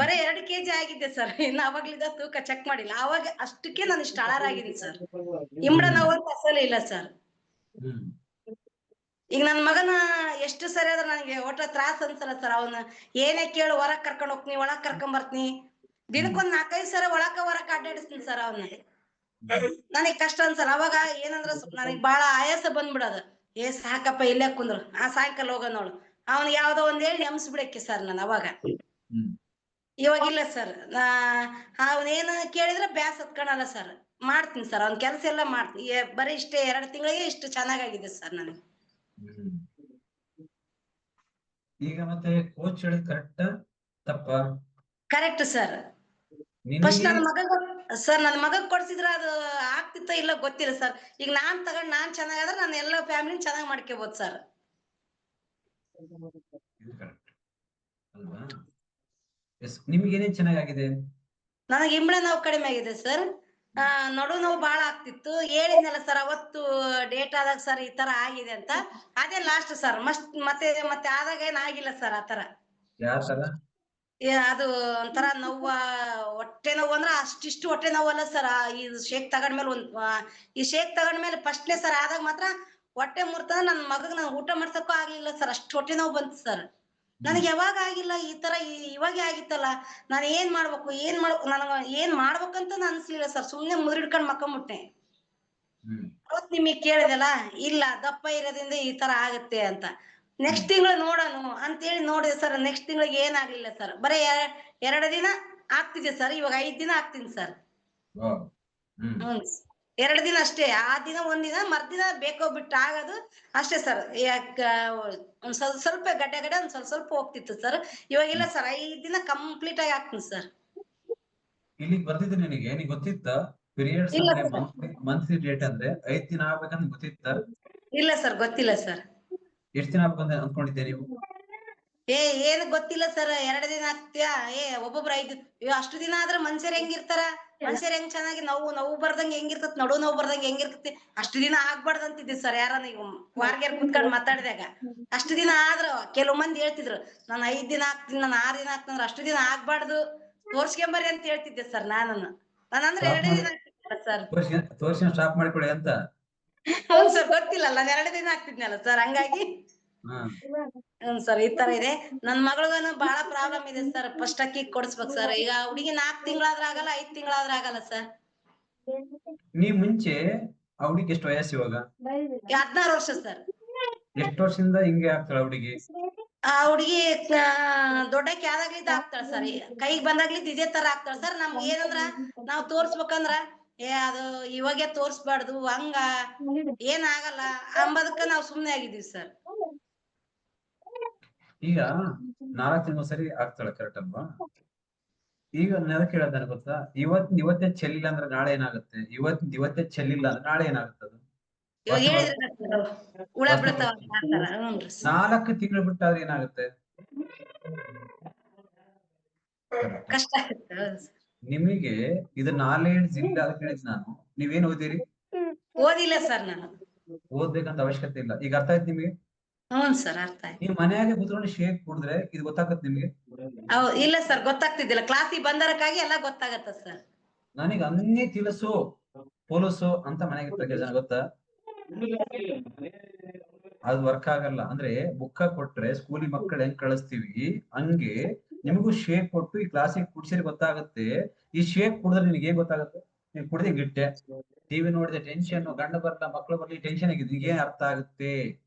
ಬರೀ 2 kg ಆಗಿದ್ದೆ ಸರ್. ಇನ್ನು ಅವಾಗ್ಲಿಂದ ತೂಕ ಚೆಕ್ ಮಾಡಿಲ್ಲ. ಅವಾಗ ಅಷ್ಟಕ್ಕೆ ನಾನು ಇಷ್ಟು ಆಗಿದ್ದೀನಿ ಸರ್. ಇಂಬ್ಳ ನೋವು ಅಂತ ಅಸಲೇ ಇಲ್ಲ ಸರ್. ಈಗ ನನ್ ಮಗನ ಎಷ್ಟು ಸರಿ ಆದ್ರೆ ನನಗೆ ಒಟ್ಟ ತ್ರಾಸ ಅನ್ಸಲ್ಲ ಸರ್. ಅವನ್ನ ಏನೇ ಕೇಳು ಹೊರಗ್ ಕರ್ಕೊಂಡ್ ಹೋಗ್ತೀನಿ, ಒಳಗ್ ಕರ್ಕೊಂಡ್ ಬರ್ತೀನಿ. ದಿನಕ್ಕೊಂದ್ 4-5 ಸಲ ಹೊರಕ್ ಅಡ್ಡಾಡಿಸ್ತೀನಿ ಸರ್ ಅವನ್ನ. ನನಗ್ ಕಷ್ಟ ಅನ್ಸಲ್ಲ. ಅವಾಗ ಏನಂದ್ರ ನನಗ್ ಬಾಳ ಆಯಾಸ ಬಂದ್ಬಿಡೋದು. ಸಾಕಪ್ಪ ಇಲ್ಲೇ ಕುಂದ್ರು, ಸಾಯಂಕಾಲ ಹೋಗ ನೋಡು, ಅವ್ನ್ ಯಾವ್ದೋ ಒಂದ್ ಹೇಳಿ ನೆಮ್ಸ್ಬಿಡಕ್ಕೆ ಸರ್ ನಾನು ಅವಾಗ. ಇವಾಗಿಲ್ಲ ಸರ್. ಅವನೇನು ಕೇಳಿದ್ರೆ ಬ್ಯಾಸ್ ಹತ್ಕೊಳಲ್ಲ ಸರ್. ಮಾಡ್ತೀನಿ ಸರ್, ಅವ್ನ ಕೆಲ್ಸ ಎಲ್ಲ ಮಾಡ್ತೀನಿ. ಬರೀ ಇಷ್ಟೇ 2 ತಿಂಗಳಿಗೆ ಇಷ್ಟು ಚೆನ್ನಾಗಾಗಿದೆ ಸರ್ ನನಗೆ. ಈಗ ಮತ್ತೆ ಕೋಚ್ ಹೇಳಿದ್ ಕರೆಕ್ಟ್ ತಪ್ಪ? Correct sir. ಫಸ್ಟ್ ನನ್ನ ಮಗಗ್ ಕೊಡ್ಸಿದ್ರ ಅದು ಆಗ್ತಿತ್ತ ಇಲ್ಲ ಗೊತ್ತಿಲ್ಲ ಸರ್. ಈಗ ನಾನ್ ಚೆನ್ನಾಗಾದ್ರೆ ನಾನು ಎಲ್ಲ ಫ್ಯಾಮಿಲಿ ಚೆನ್ನಾಗ್ ಮಾಡ್ಕೋಬಹುದು ಸರ್. ಅಲ್ವಾ? ನಿಮ್ಗೆ ಏನೇನ್ ಚೆನ್ನಾಗಿದೆ? ನನಗೆ ಇಂಬ್ಳ ನೋವು ಕಡಿಮೆ ಆಗಿದೆ ಸರ್. ನಡು ನೋವು ಬಾಳ ಆಗ್ತಿತ್ತು. ಹೇಳಿದ್ನಲ್ಲ ಸರ್ ಅವತ್ತು ಡೇಟ್ ಆದಾಗ ಸರ್ ಈ ತರ ಆಗಿದೆ ಅಂತ. ಅದೇ ಲಾಸ್ಟ್ ಸರ್. ಮತ್ತೆ ಆದಾಗ ಏನ್ ಆಗಿಲ್ಲ ಸರ್ ಆ ತರ. ಯಾವ ತರ? ಅದು ಒಂಥರ ನೋವ, ಹೊಟ್ಟೆ ನೋವು ಅಂದ್ರೆ ಅಷ್ಟಿಷ್ಟು ಹೊಟ್ಟೆ ನೋವಲ್ಲ ಸರ್. ಈ ಶೇಕ್ ತಗೊಂಡ್ಮೇಲೆ ಈ ಶೇಕ್ ತಗೊಂಡ್ಮೇಲೆ ಫಸ್ಟ್ನೇ ಸರ್ ಆದಾಗ ಮಾತ್ರ ಹೊಟ್ಟೆ ಮುರ್ತಂದ್ರೆ ನನ್ನ ಮಗಗ್ ನಾನು ಊಟ ಮಾಡ್ಸಕ್ಕೂ ಆಗ್ಲಿಲ್ಲ ಸರ್. ಅಷ್ಟು ಹೊಟ್ಟೆ ನೋವು ಬಂತು ಸರ್. ನನಗೆ ಯಾವಾಗ ಆಗಿಲ್ಲ ಈ ತರ. ಇವಾಗೆ ಆಗಿತ್ತಲ್ಲ, ನಾನು ಏನ್ ಮಾಡ್ಬೇಕು ನನಗ ಏನ್ ಮಾಡ್ಬೇಕಂತ ಅನ್ಸ್ಲಿಲ್ಲ ಸರ್. ಸುಮ್ನೆ ಮುದ್ರಿಡ್ಕೊಂಡ್ ಮಕ್ಕೊಂಬಿಟ್ಟೆ. ಅವತ್ ನಿಮಗ್ ಕೇಳಿದೆಲ್ಲ, ಇಲ್ಲ ದಪ್ಪ ಇರೋದ್ರಿಂದ ಈ ತರ ಆಗತ್ತೆ ಅಂತ. ನೆಕ್ಸ್ಟ್ ತಿಂಗಳು ನೋಡೋಣ ಅಂತೇಳಿ ನೋಡಿದೆ ಸರ್. ನೆಕ್ಸ್ಟ್ ತಿಂಗಳಿಗೆ ಏನಾಗ್ಲಿಲ್ಲ ಸರ್. ಬರೀ 2 ದಿನ ಆಗ್ತಿದೆ ಸರ್. ಇವಾಗ 5 ದಿನ ಆಗ್ತೀನಿ ಸರ್. 2 ದಿನ ಅಷ್ಟೇ. ಆ ದಿನ ಒಂದಿನ ಮರ್ದಿನ ಬೇಕೋ ಬಿಟ್ಟು ಆಗೋದು ಅಷ್ಟೇ ಸರ್. ಒಂದ್ ಸ್ವಲ್ಪ ಗಡ್ಡೆ ಒಂದ್ ಸ್ವಲ್ಪ ಹೋಗ್ತಿತ್ತು ಸರ್. ಇವಾಗಿಲ್ಲ ಸರ್. 5 ದಿನ ಕಂಪ್ಲೀಟ್ ಆಗಿ ಆಗ್ತೀನಿ ಸರ್. ಇಲ್ಲಿಗೆ ಬರ್ತಿದ್ದೆ ನಿನಗೆ ಗೊತ್ತಿತ್ತ ಪೀರಿಯಡ್ಸ್ ಅಂದ್ರೆ ಮಂತ್ಲಿ ಡೇಟ್ ಅಂದ್ರೆ 5 ದಿನ ಆಗ್ಬೇಕಂತ ಗೊತ್ತಿತ್ತ? ಇಲ್ಲ ಸರ್, ಗೊತ್ತಿಲ್ಲ ಸರ್. ಎಷ್ಟು ದಿನ ಆಗ್ಬೇಕಂತ ಅನ್ಕೊಂಡಿದ್ದೆ ನೀವು? ಏನ್ ಗೊತ್ತಿಲ್ಲ ಸರ್, 2 ದಿನ ಆಗ್ತೀಯಾ, ಒಬ್ಬೊಬ್ರು 5 ಅಷ್ಟು ದಿನ ಆದ್ರ ಮನುಷ್ಯರ್ ಹೆಂಗಿರ್ತಾರ, ಮನುಷ್ಯರ್ ಹೆಂಗ್ ಚೆನ್ನಾಗಿ ನೋವು ಬರ್ದಂಗ್ ಹೆಂಗಿರ್ತತ್, ನಡು ನೋವು ಬರ್ದಂಗ್ ಹೆಂಗಿರ್ತತಿ, ಅಷ್ಟು ದಿನ ಆಗ್ಬಾರ್ದು ಅಂತಿದ್ವಿ ಸರ್. ಯಾರನ್ನ ಈಗ ವಾರ್ಗ್ಯಾರ್ ಕುತ್ಕೊಂಡ್ ಮಾತಾಡಿದಾಗ ಅಷ್ಟು ದಿನ ಆದ್ರ ಕೆಲವು ಮಂದಿ ಹೇಳ್ತಿದ್ರು, ನಾನು 5 ದಿನ ಆಗ್ತೀನಿ, ನಾನು 6 ದಿನ ಆಗ್ತಂದ್ರ ಅಷ್ಟು ದಿನ ಆಗ್ಬಾರ್ದು, ತೋರ್ಸ್ಕೊಂಬರ್ರಿ ಅಂತ ಹೇಳ್ತಿದ್ದೆ ಸರ್. ನಾನಂದ್ರೆ 2 ದಿನ ಆಗ್ತಿದ್ದೆ ಸರ್. ತೋರ್ಸಿ ಸ್ಟಾಪ್ ಮಾಡಿಕೊಡಿ ಅಂತ. ಹೌದು ಸರ್, ಗೊತ್ತಿಲ್ಲ, ನಾನು 2 ದಿನ ಆಗ್ತಿದ್ನಲ್ಲ ಸರ್, ಹಂಗಾಗಿ ಸರ್ ಈ ತರ ಇದೆ. ನನ್ ಮಗಳಿಗನು ಬಹಳ ಪ್ರಾಬ್ಲಮ್ ಇದೆ ಸರ್. ಫಸ್ಟ್ ಅಕ್ಕಿ ಕೊಡಿಸ್ಬೇಕು ಸರ್. ಈಗ ಹುಡುಗಿ 4 ತಿಂಗಳಾದ್ರ ಆಗಲ್ಲ, 5 ತಿಂಗಳಾದ್ರ ಆಗಲ್ಲ ಸರ್. ನೀವ್ ಮುಂಚೆ ಆ ಹುಡುಗಿ ಎಷ್ಟು ವಯಸ್ಸು ಇವಾಗ? 16 ವರ್ಷ ಸರ್. ಎಷ್ಟು ವರ್ಷದಿಂದ ಹಿಂಗೆ ಆಗ್ತಾಳ ಹುಡುಗಿ? ಆ ಹುಡುಗಿ ದೊಡ್ಡಕ್ಕೆ ಆದಾಗ್ಲಿದ್ದ ಆಗ್ತಾಳ ಸರ್, ಕೈಗೆ ಬಂದಾಗ್ಲಿದ್ದ ಇದೇ ತರ ಆಗ್ತಾಳ ಸರ್. ನಮ್ಗೆ ಏನಂದ್ರ ನಾವ್ ತೋರ್ಸ್ಬೇಕಂದ್ರ ಅದು ಇವಾಗೆ ತೋರ್ಸ್ಬಾರ್ದು, ಹಂಗ ಏನಾಗಲ್ಲ ಅಂಬದಕ್ಕ ನಾವ್ ಸುಮ್ನೆ ಆಗಿದೀವಿ ಸರ್. ಈಗ 4 ತಿಂಗಳು ಸರಿ ಆಗ್ತಾಳೆ, ಕರೆಕ್ಟ್ ಅಲ್ವಾ? ಈಗ ನಾನು ಕೇಳೋದ್ ನನಗೆ ಗೊತ್ತಾ, ಇವತ್ತೇ ಚೆಲ್ಲಿಲ್ಲ ಅಂದ್ರೆ ನಾಳೆ ಏನಾಗುತ್ತೆ? ಇವತ್ತೇ ಚೆಲ್ಲಿಲ್ಲ ಅಂದ್ರೆ ನಾಳೆ ಏನಾಗುತ್ತೆ? ಅದು ಇವಾಗ ಹೇಳಿದ್ರೆ ಹುಳ ಬೀಳ್ತಾವ ಆತರ. 4 ತಿಂಗಳು ಬಿಟ್ಟಾದ್ರೆ ಏನಾಗುತ್ತೆ? ಕಷ್ಟ ಆಗುತ್ತೆ. ನಿಮಗೆ ಇದು ನಾಲೆಡ್ಜ್ ಇಲ್ಲ ಅಂತ ಹೇಳಿದ್ ನಾನು. ನೀವೇನ್ ಓದಿರಿ? ಓದಿಲ್ಲ ಸರ್ ನಾನು. ಓದ್ಬೇಕಂತ ಅವಶ್ಯಕತೆ ಇಲ್ಲ. ಈಗ ಅರ್ಥ ಆಯ್ತು ನಿಮಗೆ? ಹ್ಞೂ ಸರ್, ಅರ್ಥ ಆಯ್ತು. ನೀವು ಮನೆಯಾಗೆ ಕೂತ್ಕೊಂಡು ಶೇಕ್ ಕುಡಿದ್ರೆ ಇದು ಗೊತ್ತಾಗತ್ತೆ ನಿಮ್ಗೆ? ಇಲ್ಲ ಸರ್, ಗೊತ್ತಾಗ್ತಿದ್ದಿಲ್ಲ. ಕ್ಲಾಸಿಗೆ ಬಂದರಕ್ಕಾಗಿ ಎಲ್ಲ ಗೊತ್ತಾಗತ್ತ ಸರ್. ನನಗೆ ಅನ್ನೇ ತಿಳಿಸು ಪೊಲೀಸು ಅಂತ ಮನೆಗೆ ಜನ ಗೊತ್ತಾ? ಅದು ವರ್ಕ್ ಆಗಲ್ಲ. ಅಂದ್ರೆ ಬುಕ್ಕ ಕೊಟ್ರೆ ಸ್ಕೂಲಿಗೆ ಮಕ್ಕಳು ಹೆಂಗ್ ಕಳಿಸ್ತೀವಿ ಹಂಗೆ ನಿಮಗೂ ಶೇಕ್ ಕೊಟ್ಟು ಈ ಕ್ಲಾಸಿಗೆ ಕುಡ್ಸಿದ್ರೆ ಗೊತ್ತಾಗುತ್ತೆ. ಈ ಶೇಕ್ ಕುಡಿದ್ರೆ ನಿನಗೆ ಏನ್ ಗೊತ್ತಾಗುತ್ತೆ? ನೀನ್ ಕುಡ್ದೆ ಗಿಟ್ಟೆ, ಟಿವಿ ನೋಡಿದೆ ಟೆನ್ಷನ್, ಗಂಡ ಬರ್ಲ ಮಕ್ಳು ಬರ್ಲಿ ಟೆನ್ಷನ್ ಆಗಿದೆ, ಏನ್ ಅರ್ಥ ಆಗುತ್ತೆ?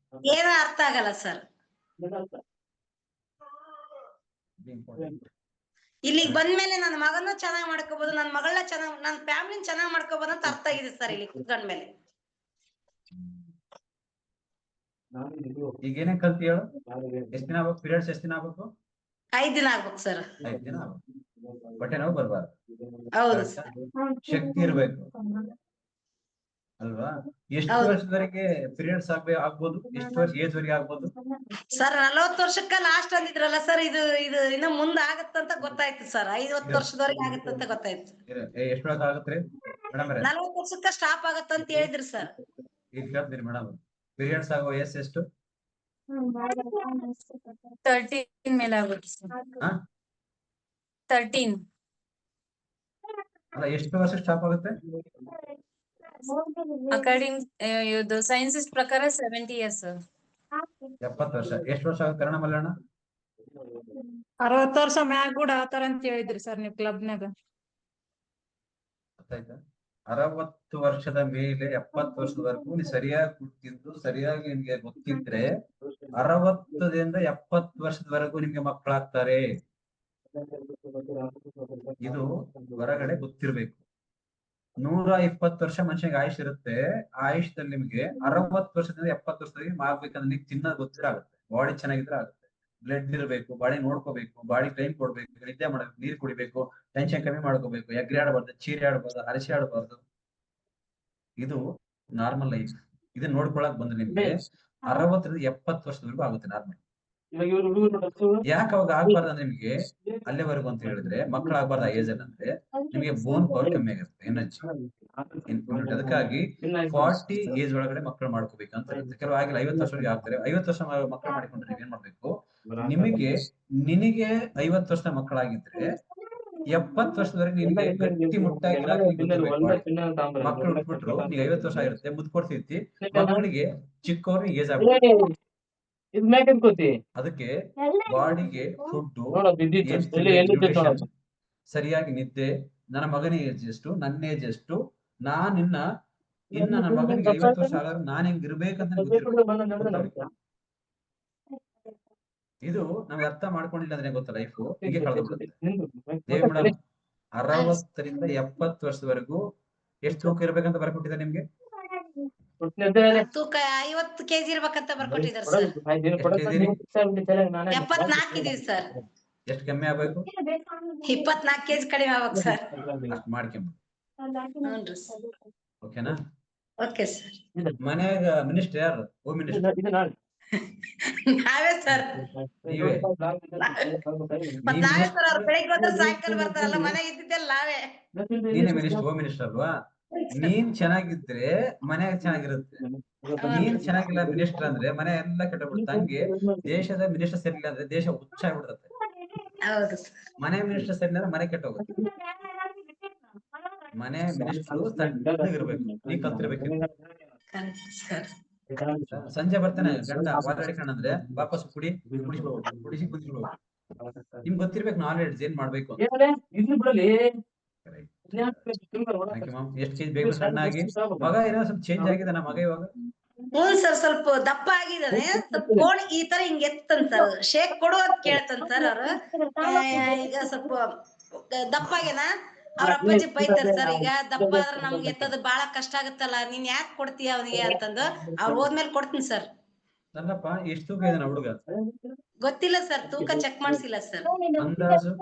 ಏನೂ ಅರ್ಥ ಆಗಲ್ಲ ಸರ್. ಇಲ್ಲಿಗೆ ಬಂದ್ಮೇಲೆ ನನ್ನ ಮಗನ ಚೆನ್ನಾಗ್ ಮಾಡ್ಕೋಬಹುದು, ನನ್ನ ಮಗಳನ್ನ ಚೆನ್ನಾಗ್, ನನ್ನ ಫ್ಯಾಮಿಲಿನ ಚೆನ್ನಾಗ್ ಮಾಡ್ಕೋಬಹುದು ಅಂತ ಅರ್ಥ ಆಗಿದೆ ಸರ್ ಇಲ್ಲಿ ಕುತ್ಕೊಂಡ್ಮೇಲೆ. ಈಗ ಏನೇ ಕಲ್ತಿ ಹೇಳು? ಎಷ್ಟ್ ದಿನ ಆಗ್ಬೇಕು? ಪೀರಿಯಡ್ಸ್ ಎಷ್ಟ್ ದಿನ ಆಗ್ಬೇಕು? 5 ದಿನ ಆಗ್ಬೇಕು ಸರ್. 5 ದಿನ ಆಗ್ಬೇಕು. ಬಟ್ಟೆ ನೋವು ಬರ್ಬಾರ್ದು. ಹೌದು ಸರ್. ಶಕ್ತಿ ಇರ್ಬೇಕು ಅಲ್ವಾ? ಎಷ್ಟು ವರ್ಷದವರೆಗೆ ಪೀರಿಯಡ್ಸ್ ಆಗ್ಬೋದು? ಎಷ್ಟು ವರ್ಷ ಏಜ್ ವರೆಗೆ ಆಗ್ಬೋದು ಸರ್? 40 ವರ್ಷಕ್ಕ ಲಾಸ್ಟ್ ಅಂದಿದ್ರಲ್ಲ ಸರ್. ಇದು ಇನ್ನ ಮುಂದೆ ಆಗತ್ತಂತ ಗೊತ್ತಾಯ್ತು ಸರ್. 50 ವರ್ಷದವರೆಗೆ ಆಗತ್ತಂತ ಗೊತ್ತಾಯ್ತು. ಎಷ್ಟು ವರ್ಷ ಆಗುತ್ತೆ ಮೇಡಮ್? 40 ವರ್ಷಕ್ಕ ಸ್ಟಾಪ್ ಆಗತ್ತಂತ ಹೇಳಿದ್ರಿ ಸರ್. ಈಗ ಹೇಳ್ತೀರಿ ಮೇಡಮ್, ಪೀರಿಯಡ್ಸ್ ಆಗೋ ವಯಸ್ಸು ಎಷ್ಟು? 13 ಮೇಲೆ ಆಗುತ್ತೆ ಸರ್. 13 ಅಲ್ಲ, ಎಷ್ಟು ವರ್ಷ ಸ್ಟಾಪ್ ಆಗುತ್ತೆ? ಅಕಾರ್ಡಿಂಗ್ ಇದು ಸೈನ್ಸಸ್ ಪ್ರಕಾರ 70 ಇಯರ್ಸ್ ಸರ್. 70 ವರ್ಷ. ಎಷ್ಟು ವರ್ಷ ಆಗುತ್ತೆ ಕನ್ನಡ ಮಲ್ಲಣ್ಣ? 60 ವರ್ಷ ಮ್ಯಾಗ ಕೂಡ ಆತರ ಅಂತ ಹೇಳಿದ್ರಿ ಸರ್ ನೀವು ಕ್ಲಬ್ನಾಗ. ಗೊತ್ತಾಯ್ತಾ? 60 ವರ್ಷದ ಮೇಲೆ 70 ವರ್ಷದವರೆಗೂ ನೀವು ಸರಿಯಾಗಿ ಕುಟ್ಟಿದ್ದು ಸರಿಯಾಗಿ ನಿಮ್ಗೆ ಗೊತ್ತಿದ್ರೆ 60ದಿಂದ 70 ವರ್ಷದವರೆಗೂ ನಿಮ್ಗೆ ಮಕ್ಕಳಾಗ್ತಾರೆ. ಇದು ಹೊರಗಡೆ ಗೊತ್ತಿರ್ಬೇಕು. 120 ವರ್ಷ ಮನುಷ್ಯನಿಗೆ ಆಯುಷ್ ಇರುತ್ತೆ. ಆ ಆಯುಷ್ದಲ್ಲಿ ನಿಮ್ಗೆ 60 ವರ್ಷದಿಂದ 70 ವರ್ಷದವರೆಗೆ ಮಾಡ್ಬೇಕಂದ್ರೆ ನೀವು ತಿನ್ನೋದು ಗೊತ್ತಿರಾಗುತ್ತೆ. ಬಾಡಿ ಚೆನ್ನಾಗಿದ್ರೆ ಆಗುತ್ತೆ. ಬ್ಲಡ್ ಇರಬೇಕು, ಬಾಡಿ ನೋಡ್ಕೋಬೇಕು, ಬಾಡಿ ಟೈಮ್ ಕೊಡ್ಬೇಕು, ನಿದ್ದೆ ಮಾಡ್ಬೇಕು, ನೀರ್ ಕುಡಿಬೇಕು, ಟೆನ್ಷನ್ ಕಮ್ಮಿ ಮಾಡ್ಕೋಬೇಕು, ಎಗ್ರಿ ಆಡಬಾರ್ದು, ಚೀರಿ ಆಡಬಾರ್ದು, ಹರಸಿ ಆಡಬಾರ್ದು. ಇದು ನಾರ್ಮಲ್ ಲೈಫ್. ಇದನ್ನ ನೋಡ್ಕೊಳಕ್ ಬಂದ್ರೆ ನಿಮ್ಗೆ 60ರಿಂದ 70 ವರ್ಷದವರೆಗೂ ಆಗುತ್ತೆ ನಾರ್ಮಲ್. ಯಾಕೆ ಅವಾಗ ಆಗ್ಬಾರ್ದು ಅಂದ್ರೆ ನಿಮ್ಗೆ ಅಲ್ಲಿವರೆಗೂ ಅಂತ ಹೇಳಿದ್ರೆ ಮಕ್ಕಳಾಗ್ಬಾರ್ದು ಆ ಏಜ್ ಅಲ್ಲಿ ಅಂದ್ರೆ ನಿಮ್ಗೆ ಬೋನ್ ಪವರ್ ಕಮ್ಮಿ ಆಗುತ್ತೆ, ಎನರ್ಜಿ. ಅದಕ್ಕಾಗಿ 40 ಏಜ್ ಒಳಗಡೆ ಮಕ್ಕಳು ಮಾಡ್ಕೋಬೇಕಂತ ಇರುತ್ತೆ. ಕೆಲವು ಆಗಿಲ್ಲ 50 ವರ್ಷವರೆಗೆ ಆಗ್ತಾರೆ. 50 ವರ್ಷ ಮಕ್ಕಳು ಮಾಡಿಕೊಂಡ್ರೆ ನೀವ್ ಏನ್ ಮಾಡ್ಬೇಕು? ನಿನಗೆ 50 ವರ್ಷದ ಮಕ್ಕಳಾಗಿದ್ರೆ 70 ವರ್ಷದವರೆಗೆ ನಿನಗೆ ಗಟ್ಟಿ ಮುಟ್ಟಾಗಿ ಮಕ್ಕಳು ಹುಟ್ಬಿಟ್ರು ನೀವ್ 50 ವರ್ಷ ಆಗಿರುತ್ತೆ, ಮುದ್ದು ಕೊಡ್ತಿರ್ತಿ, ಮಕ್ಕಳಿಗೆ ಚಿಕ್ಕವ್ರಿಗೆ ಏಜ್ ಆಗುತ್ತೆ. ಅದಕ್ಕೆ ಬಾಡಿಗೆ ಫುಡ್, ಸರಿಯಾಗಿ ನಿದ್ದೆ, ನನ್ನ ಮಗನ ಏಜ್ ಎಷ್ಟು, ನನ್ನ ಏಜ್ ಎಷ್ಟು, ಇನ್ನ ನನ್ನ ಮಗನಿಗೆ 50 ವರ್ಷ ಆದ್ರೆ ನಾನ್ ಹೆಂಗ್ ಇರ್ಬೇಕಂತ ಇದು ನಮ್ಗೆ ಅರ್ಥ ಮಾಡ್ಕೊಂಡಿಲ್ಲ ಅಂದ್ರೆ ಗೊತ್ತಾ ಲೈಫ್ ಹೀಗೆ ಕಳೆದ್ಬಿಡುತ್ತೆ. ದೇವ್ ಮೇಡಮ್ 60ರಿಂದ 70 ವರ್ಷದವರೆಗೂ ಎಷ್ಟು ತೂಕ ಇರ್ಬೇಕಂತ ಬರ್ಕೊಟ್ಟಿದ್ದಾರೆ ನಿಮ್ಗೆ? ತೂಕ 50 kg ಇರ್ಬೇಕಂತ ಬರ್ಕೊಟ್ಟಿದ್ದಾರೆ ಸರ್. 74 ಇದೀವಿ ಸರ್. ಎಷ್ಟು ಕಮ್ಮಿ ಆಗ್ಬೇಕು? 24 kg ಕಡಿಮೆ ಆಗ್ಬೇಕು ಸರ್. ಅಷ್ಟು ಮಾಡ್ಕೊಂಬ. ಹ್ಞೂನ್ರಿ ಸರ್. ಓಕೆನಾ? Okay sir. ಮನ್ಯಾಗ ಮಿನಿಸ್ಟರ್ ಯಾರು? ಹೋಮ್ ಮಿನಿಸ್ಟರ್ ನಾವೇ ಸರ್ ನೀವೇ ಮತ್ ನಾವೇ ಸರ್ ಅವ್ರು ಬೆಳಿಗ್ಗೆ ಹೋದ್ರೆ ಸಾಯಂಕಾಲ ಬರ್ತಾರಲ್ಲ ಮನೆಗೆ ಇದ್ದಿದ್ದೆಲ್ಲ ನಾವೇ. ನೀನೇ ಮಿನಿಸ್ಟರ್, ಹೋಮ್ ಮಿನಿಸ್ಟರ್ ಅಲ್ವಾ? ನೀನ್ ಚೆನ್ನಾಗಿದ್ರೆ ಮನೆ ಚೆನ್ನಾಗಿರುತ್ತೆ. ನೀನ್ ಚೆನ್ನಾಗಿಲ್ಲ ಮಿನಿಸ್ಟರ್ ಅಂದ್ರೆ ಮನೆ ಎಲ್ಲ ಕೆಟ್ಟಬಿಡುತ್ತೆ. ಹಂಗೆ ದೇಶದ ಮಿನಿಸ್ಟರ್ ಸರಿ ಇಲ್ಲ ಅಂದ್ರೆ ದೇಶ ಹುಚ್ಚ ಆಗ್ಬಿಡುತ್ತೆ. ಹೌದು ಸರ್. ಮನೆ ಮಿನಿಸ್ಟರ್ ಸರಿ ಅಂದ್ರೆ ಮನೆ ಕೆಟ್ಟೋಗುತ್ತೆ. ಮನೆ ಮಿನಿಸ್ಟರ್ ತಣ್ಣಗಿರ್ಬೇಕು, ನೀ ಕಲ್ತಿರ್ಬೇಕಿತ್ತು. ಸರ್ ಸಂಜೆ ಬರ್ತಾನೆ ಗಂಡ ವಾತಾಡಿಕೊಂಡ್ರೆ ವಾಪಸ್ ಕುಡಿಸಿ ಕುದಿಸ್ಬಿಡ್ಬೇಕು. ನಿಮ್ಗೆ ಗೊತ್ತಿರ್ಬೇಕು ನಾಲೆಡ್ಜ್ ಏನ್ ಮಾಡ್ಬೇಕು ಅಂತ. ಎಷ್ಟು ಕೆಜಿ ಬೇಕು ಸಣ್ಣಾಗಿ? ಮಗ ಏನೋ ಸ್ವಲ್ಪ ಚೇಂಜ್ ಆಗಿದೆ ನಮ್ಮ ಮಗ ಇವಾಗ. ಹ್ಞೂ ಸರ್, ಸ್ವಲ್ಪ ದಪ್ಪ ಆಗಿದ್ದಾನೆ. ಸ್ವಲ್ಪ ಕೋಣ್ ಈ ತರ ಹಿಂಗ್ ಎತ್ತನ್ ಸರ್, ಶೇಕ್ ಕೊಡು ಅಂತ ಕೇಳ್ತಾನ ಸರ್ ಅವ್ರು. ಈಗ ಸ್ವಲ್ಪ ದಪ್ಪ ಆಗ್ಯಾನ. ಅವ್ರ ಅಪ್ಪಾಜಿ ಬೈತಾರ ಸರ್, ಈಗ ದಪ್ಪ ಆದ್ರ ನಮ್ಗೆ ಎತ್ತದ ಬಾಳ ಕಷ್ಟ ಆಗುತ್ತಲ್ಲ, ನೀನ್ ಯಾಕೆ ಕೊಡ್ತೀಯ ಅವನಿಗೆ ಅಂತಂದು. ಅವ್ರು ಹೋದ್ಮೇಲೆ ಕೊಡ್ತೀನಿ ಸರ್. ಅಲ್ಲಪ್ಪ, ಎಷ್ಟು ತೂಕ ಇದಾನ ಹುಡುಗ? ಗೊತ್ತಿಲ್ಲ ಸರ್, ತೂಕ ಚೆಕ್ ಮಾಡ್ಸಿಲ್ಲ ಸರ್. ಅಂದಾಜು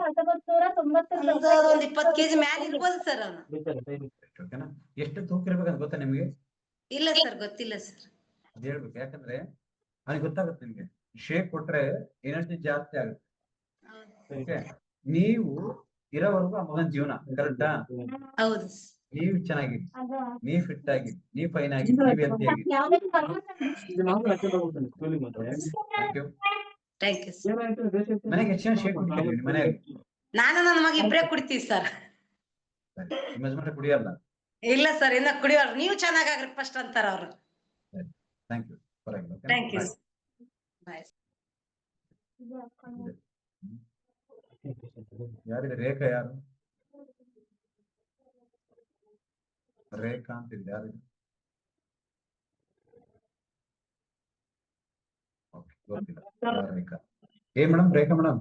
ಒಂದ್ 20 kg ಮ್ಯಾಲ ಇರ್ಬೋದು ಸರ್ ಅವನು. ಓಕೆನಾ? ಎಷ್ಟು ತೂಕ ಇರ್ಬೇಕಂತ ಗೊತ್ತಾ ನಿಮ್ಗೆ? ಇಲ್ಲ ಸರ್, ಗೊತ್ತಿಲ್ಲ ಸರ್. ಅದ್ ಹೇಳ್ಬೇಕು, ಯಾಕಂದ್ರೆ ಅವ್ನಿಗೆ ಗೊತ್ತಾಗುತ್ತೆ. ನಿಮ್ಗೆ ಶೇಕ್ ಕೊಟ್ರೆ ಎನರ್ಜಿ ಜಾಸ್ತಿ ಆಗುತ್ತೆ. ಓಕೆ, ನೀವು ಇರೋವರೆಗೂ ಆ ಮಗನ ಜೀವನ ಕರೆಕ್ಟಾ? ಹೌದು ನೀವ್ ಚೆನ್ನಾಗಿರಿ, ನೀವ್ ಫಿಟ್ ಆಗಿ, ನೀವ್ ಫೈನ್ ಆಗಿ, ನೀವ್ ಹೆಲ್ತಿ ಆಗಿ. Thank you sir. ಮನೆಗೆ ಎಷ್ಟು ಜನ ಶೇಕ್ ಕುಡಿತೀರಿ ನಿಮ್ಮ ಮನೆಯಲ್ಲಿ? ನಾನು ನನ್ನ ಮಗ ಇಬ್ರೇ ಕುಡಿತೀವಿ ಸರ್. ನಿಮ್ಮ ಹಸ್ಬೆಂಡ್ ಕುಡಿಯಲ್ಲ? ಇಲ್ಲ ಸರ್, ಇನ್ನ ಕುಡಿಯೋರು. ನೀವು ಚೆನ್ನಾಗಾಗ್ರಿ ಫಸ್ಟ್ ಅಂತಾರ ಅವ್ರು. Thank you. Thank you. Bye. ಯಾರಿದೆ? ರೇಖಾ ಯಾರು? ರೇಖಾ ಅಂತಿದ್ದೆ, ಯಾರಿದೆ? ಓಕೆ, ಗೊತ್ತಿಲ್ಲ ಯಾರು ರೇಖಾ. ಏ ಮೇಡಮ್, ರೇಖಾ ಮೇಡಮ್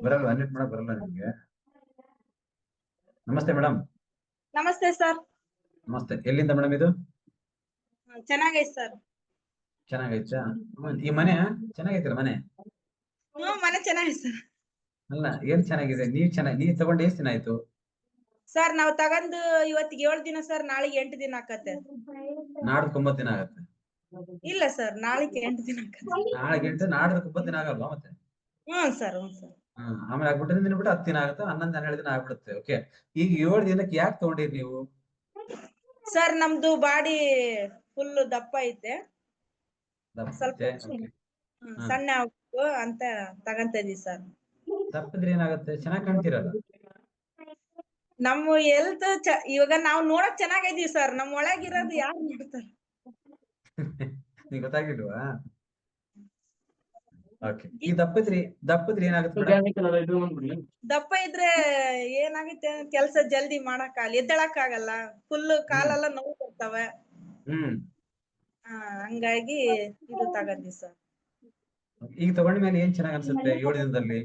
ಬರಲ್ಲ, ಅನ್ಮಿಟ್ ಮಾಡಕ್ ಬರಲ್ಲ ನಿಮ್ಗೆ? ನಮಸ್ತೆ ಮೇಡಮ್. ನಮಸ್ತೆ ಸರ್. ನಮಸ್ತೆ. ಎಲ್ಲಿಂದ ಮೇಡಮ್ ಇದು? ಚೆನ್ನಾಗೈತೆ ಸರ್. ಚೆನ್ನಾಗೈತಾ? ಈ ಮನೆ ಚೆನ್ನಾಗೈತಲ್ಲ ಮನೆ? ಮನೆ ಚೆನ್ನಾಗೈತೆ ಸರ್. ಅಲ್ಲ, ಏನ್ ಚೆನ್ನಾಗಿದೆ? ನೀವ್ ತಗೊಂಡು ಎಷ್ಟು ದಿನ ಆಯ್ತು? ಸರ್ ನಾವ್ ತಗೊಂಡು ಇವತ್ತಿಗೆ 7 ದಿನ ಸರ್, ನಾಳೆಗೆ 8 ದಿನ ಆಕತ್ತೆ. ನಾಡ್ದು 9 ದಿನ ಆಗತ್ತೆ. ಇಲ್ಲ ಸರ್, ನಾಳೆಗೆ 8 ದಿನ ಆಕತ್ತೆ. ನಾಳೆಗೆ 8, ನಾಡ್ದು 9 ದಿನ ಆಗಲ್ವಾ ಮತ್ತೆ? ಸರ್. ಸರ್. ಆಮೇಲೆ ಆಗ್ಬಿಟ್ಟು ದಿನ ಬಿಟ್ಟು 10 ದಿನ ಆಗುತ್ತೆ, 11, 12 ದಿನ ಆಗ್ಬಿಡುತ್ತೆ. ಓಕೆ, ಈಗ 7 ದಿನಕ್ಕೆ ಯಾಕೆ ತಗೊಂಡಿರಿ ನೀವು? ಸರ್ ನಮ್ದು ಬಾಡಿ ಫುಲ್ ದಪ್ಪ ಐತೆ, ಸ್ವಲ್ಪ ಸಣ್ಣ ಆಗ್ಬೇಕು ಅಂತ ತಗಂತ ಇದೀವಿ ಸರ್. ತಪ್ಪಿದ್ರೆ ಏನಾಗುತ್ತೆ? ಚೆನ್ನಾಗಿ ಕಾಣ್ತೀರಲ್ಲ. ನಮ್ಮ ಹೆಲ್ತ್ ಇವಾಗ ನಾವ್ ನೋಡಕ್ ಚೆನ್ನಾಗಿದೀವಿ ಸರ್, ನಮ್ ಒಳಗಿರೋದು ಯಾರು ನೋಡ್ತಾರ? ನಿಮ್ಗೆ ಗೊತ್ತಾಗಿಲ್ವಾ? ಓಕೆ, ಈ ದಪ್ಪದ್ರಿ ಏನಾಗುತ್ತೆ? ದಪ್ಪ ಇದ್ರೆ ಏನಾಗುತ್ತೆ, ಕೆಲ್ಸ ಜಲ್ದಿ ಮಾಡಕ್ ಎದ್ದಳಕ್ ಆಗಲ್ಲ, ಫುಲ್ ಕಾಲೆಲ್ಲ ನೋವು ಬರ್ತವೆ. ಹಂಗಾಗಿ ಇದು ತಗಂದಿ ಸರ್. ಈಗ ತಗೊಂಡ ಮೇಲೆ ಏನ್ ಚೆನ್ನಾಗ್ ಅನ್ಸುತ್ತೆ 7 ದಿನದಲ್ಲಿ?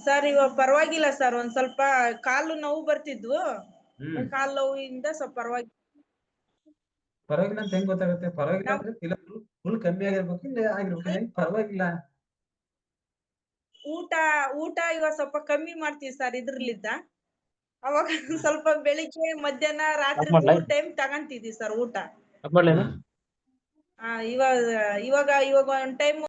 ಸರ್ ಇವಾಗ ಪರವಾಗಿಲ್ಲ ಸರ್, ಒಂದ್ ಸ್ವಲ್ಪ ಕಾಲು ನೋವು ಬರ್ತಿದ್ವು, ಕಾಲು ನೋವಿಂದ ಸ್ವಲ್ಪ ಪರವಾಗಿಲ್ಲ ಅಂತ ಹೆಂಗ್ ಗೊತ್ತಾಗುತ್ತೆ? ಪರವಾಗಿಲ್ಲ ಅಂದ್ರೆ ಇಲ್ಲ ಫುಲ್ ಕಮ್ಮಿ ಆಗಿರ್ಬೇಕು, ಇಲ್ಲ ಆಗಿರ್ಬೇಕು, ಪರವಾಗಿಲ್ಲ. ಊಟ ಇವಾಗ ಸ್ವಲ್ಪ ಕಮ್ಮಿ ಮಾಡ್ತೀವಿ ಸರ್ ಇದ್ರಲ್ಲಿದ್ದ. ಅವಾಗ ಸ್ವಲ್ಪ ಬೆಳಿಗ್ಗೆ ಮಧ್ಯಾಹ್ನ ರಾತ್ರಿ 3 ಟೈಮ್ ತಗಂತಿದ್ವಿ ಸರ್ ಊಟ. ಇವಾಗ ಒಂದ್ ಟೈಮ್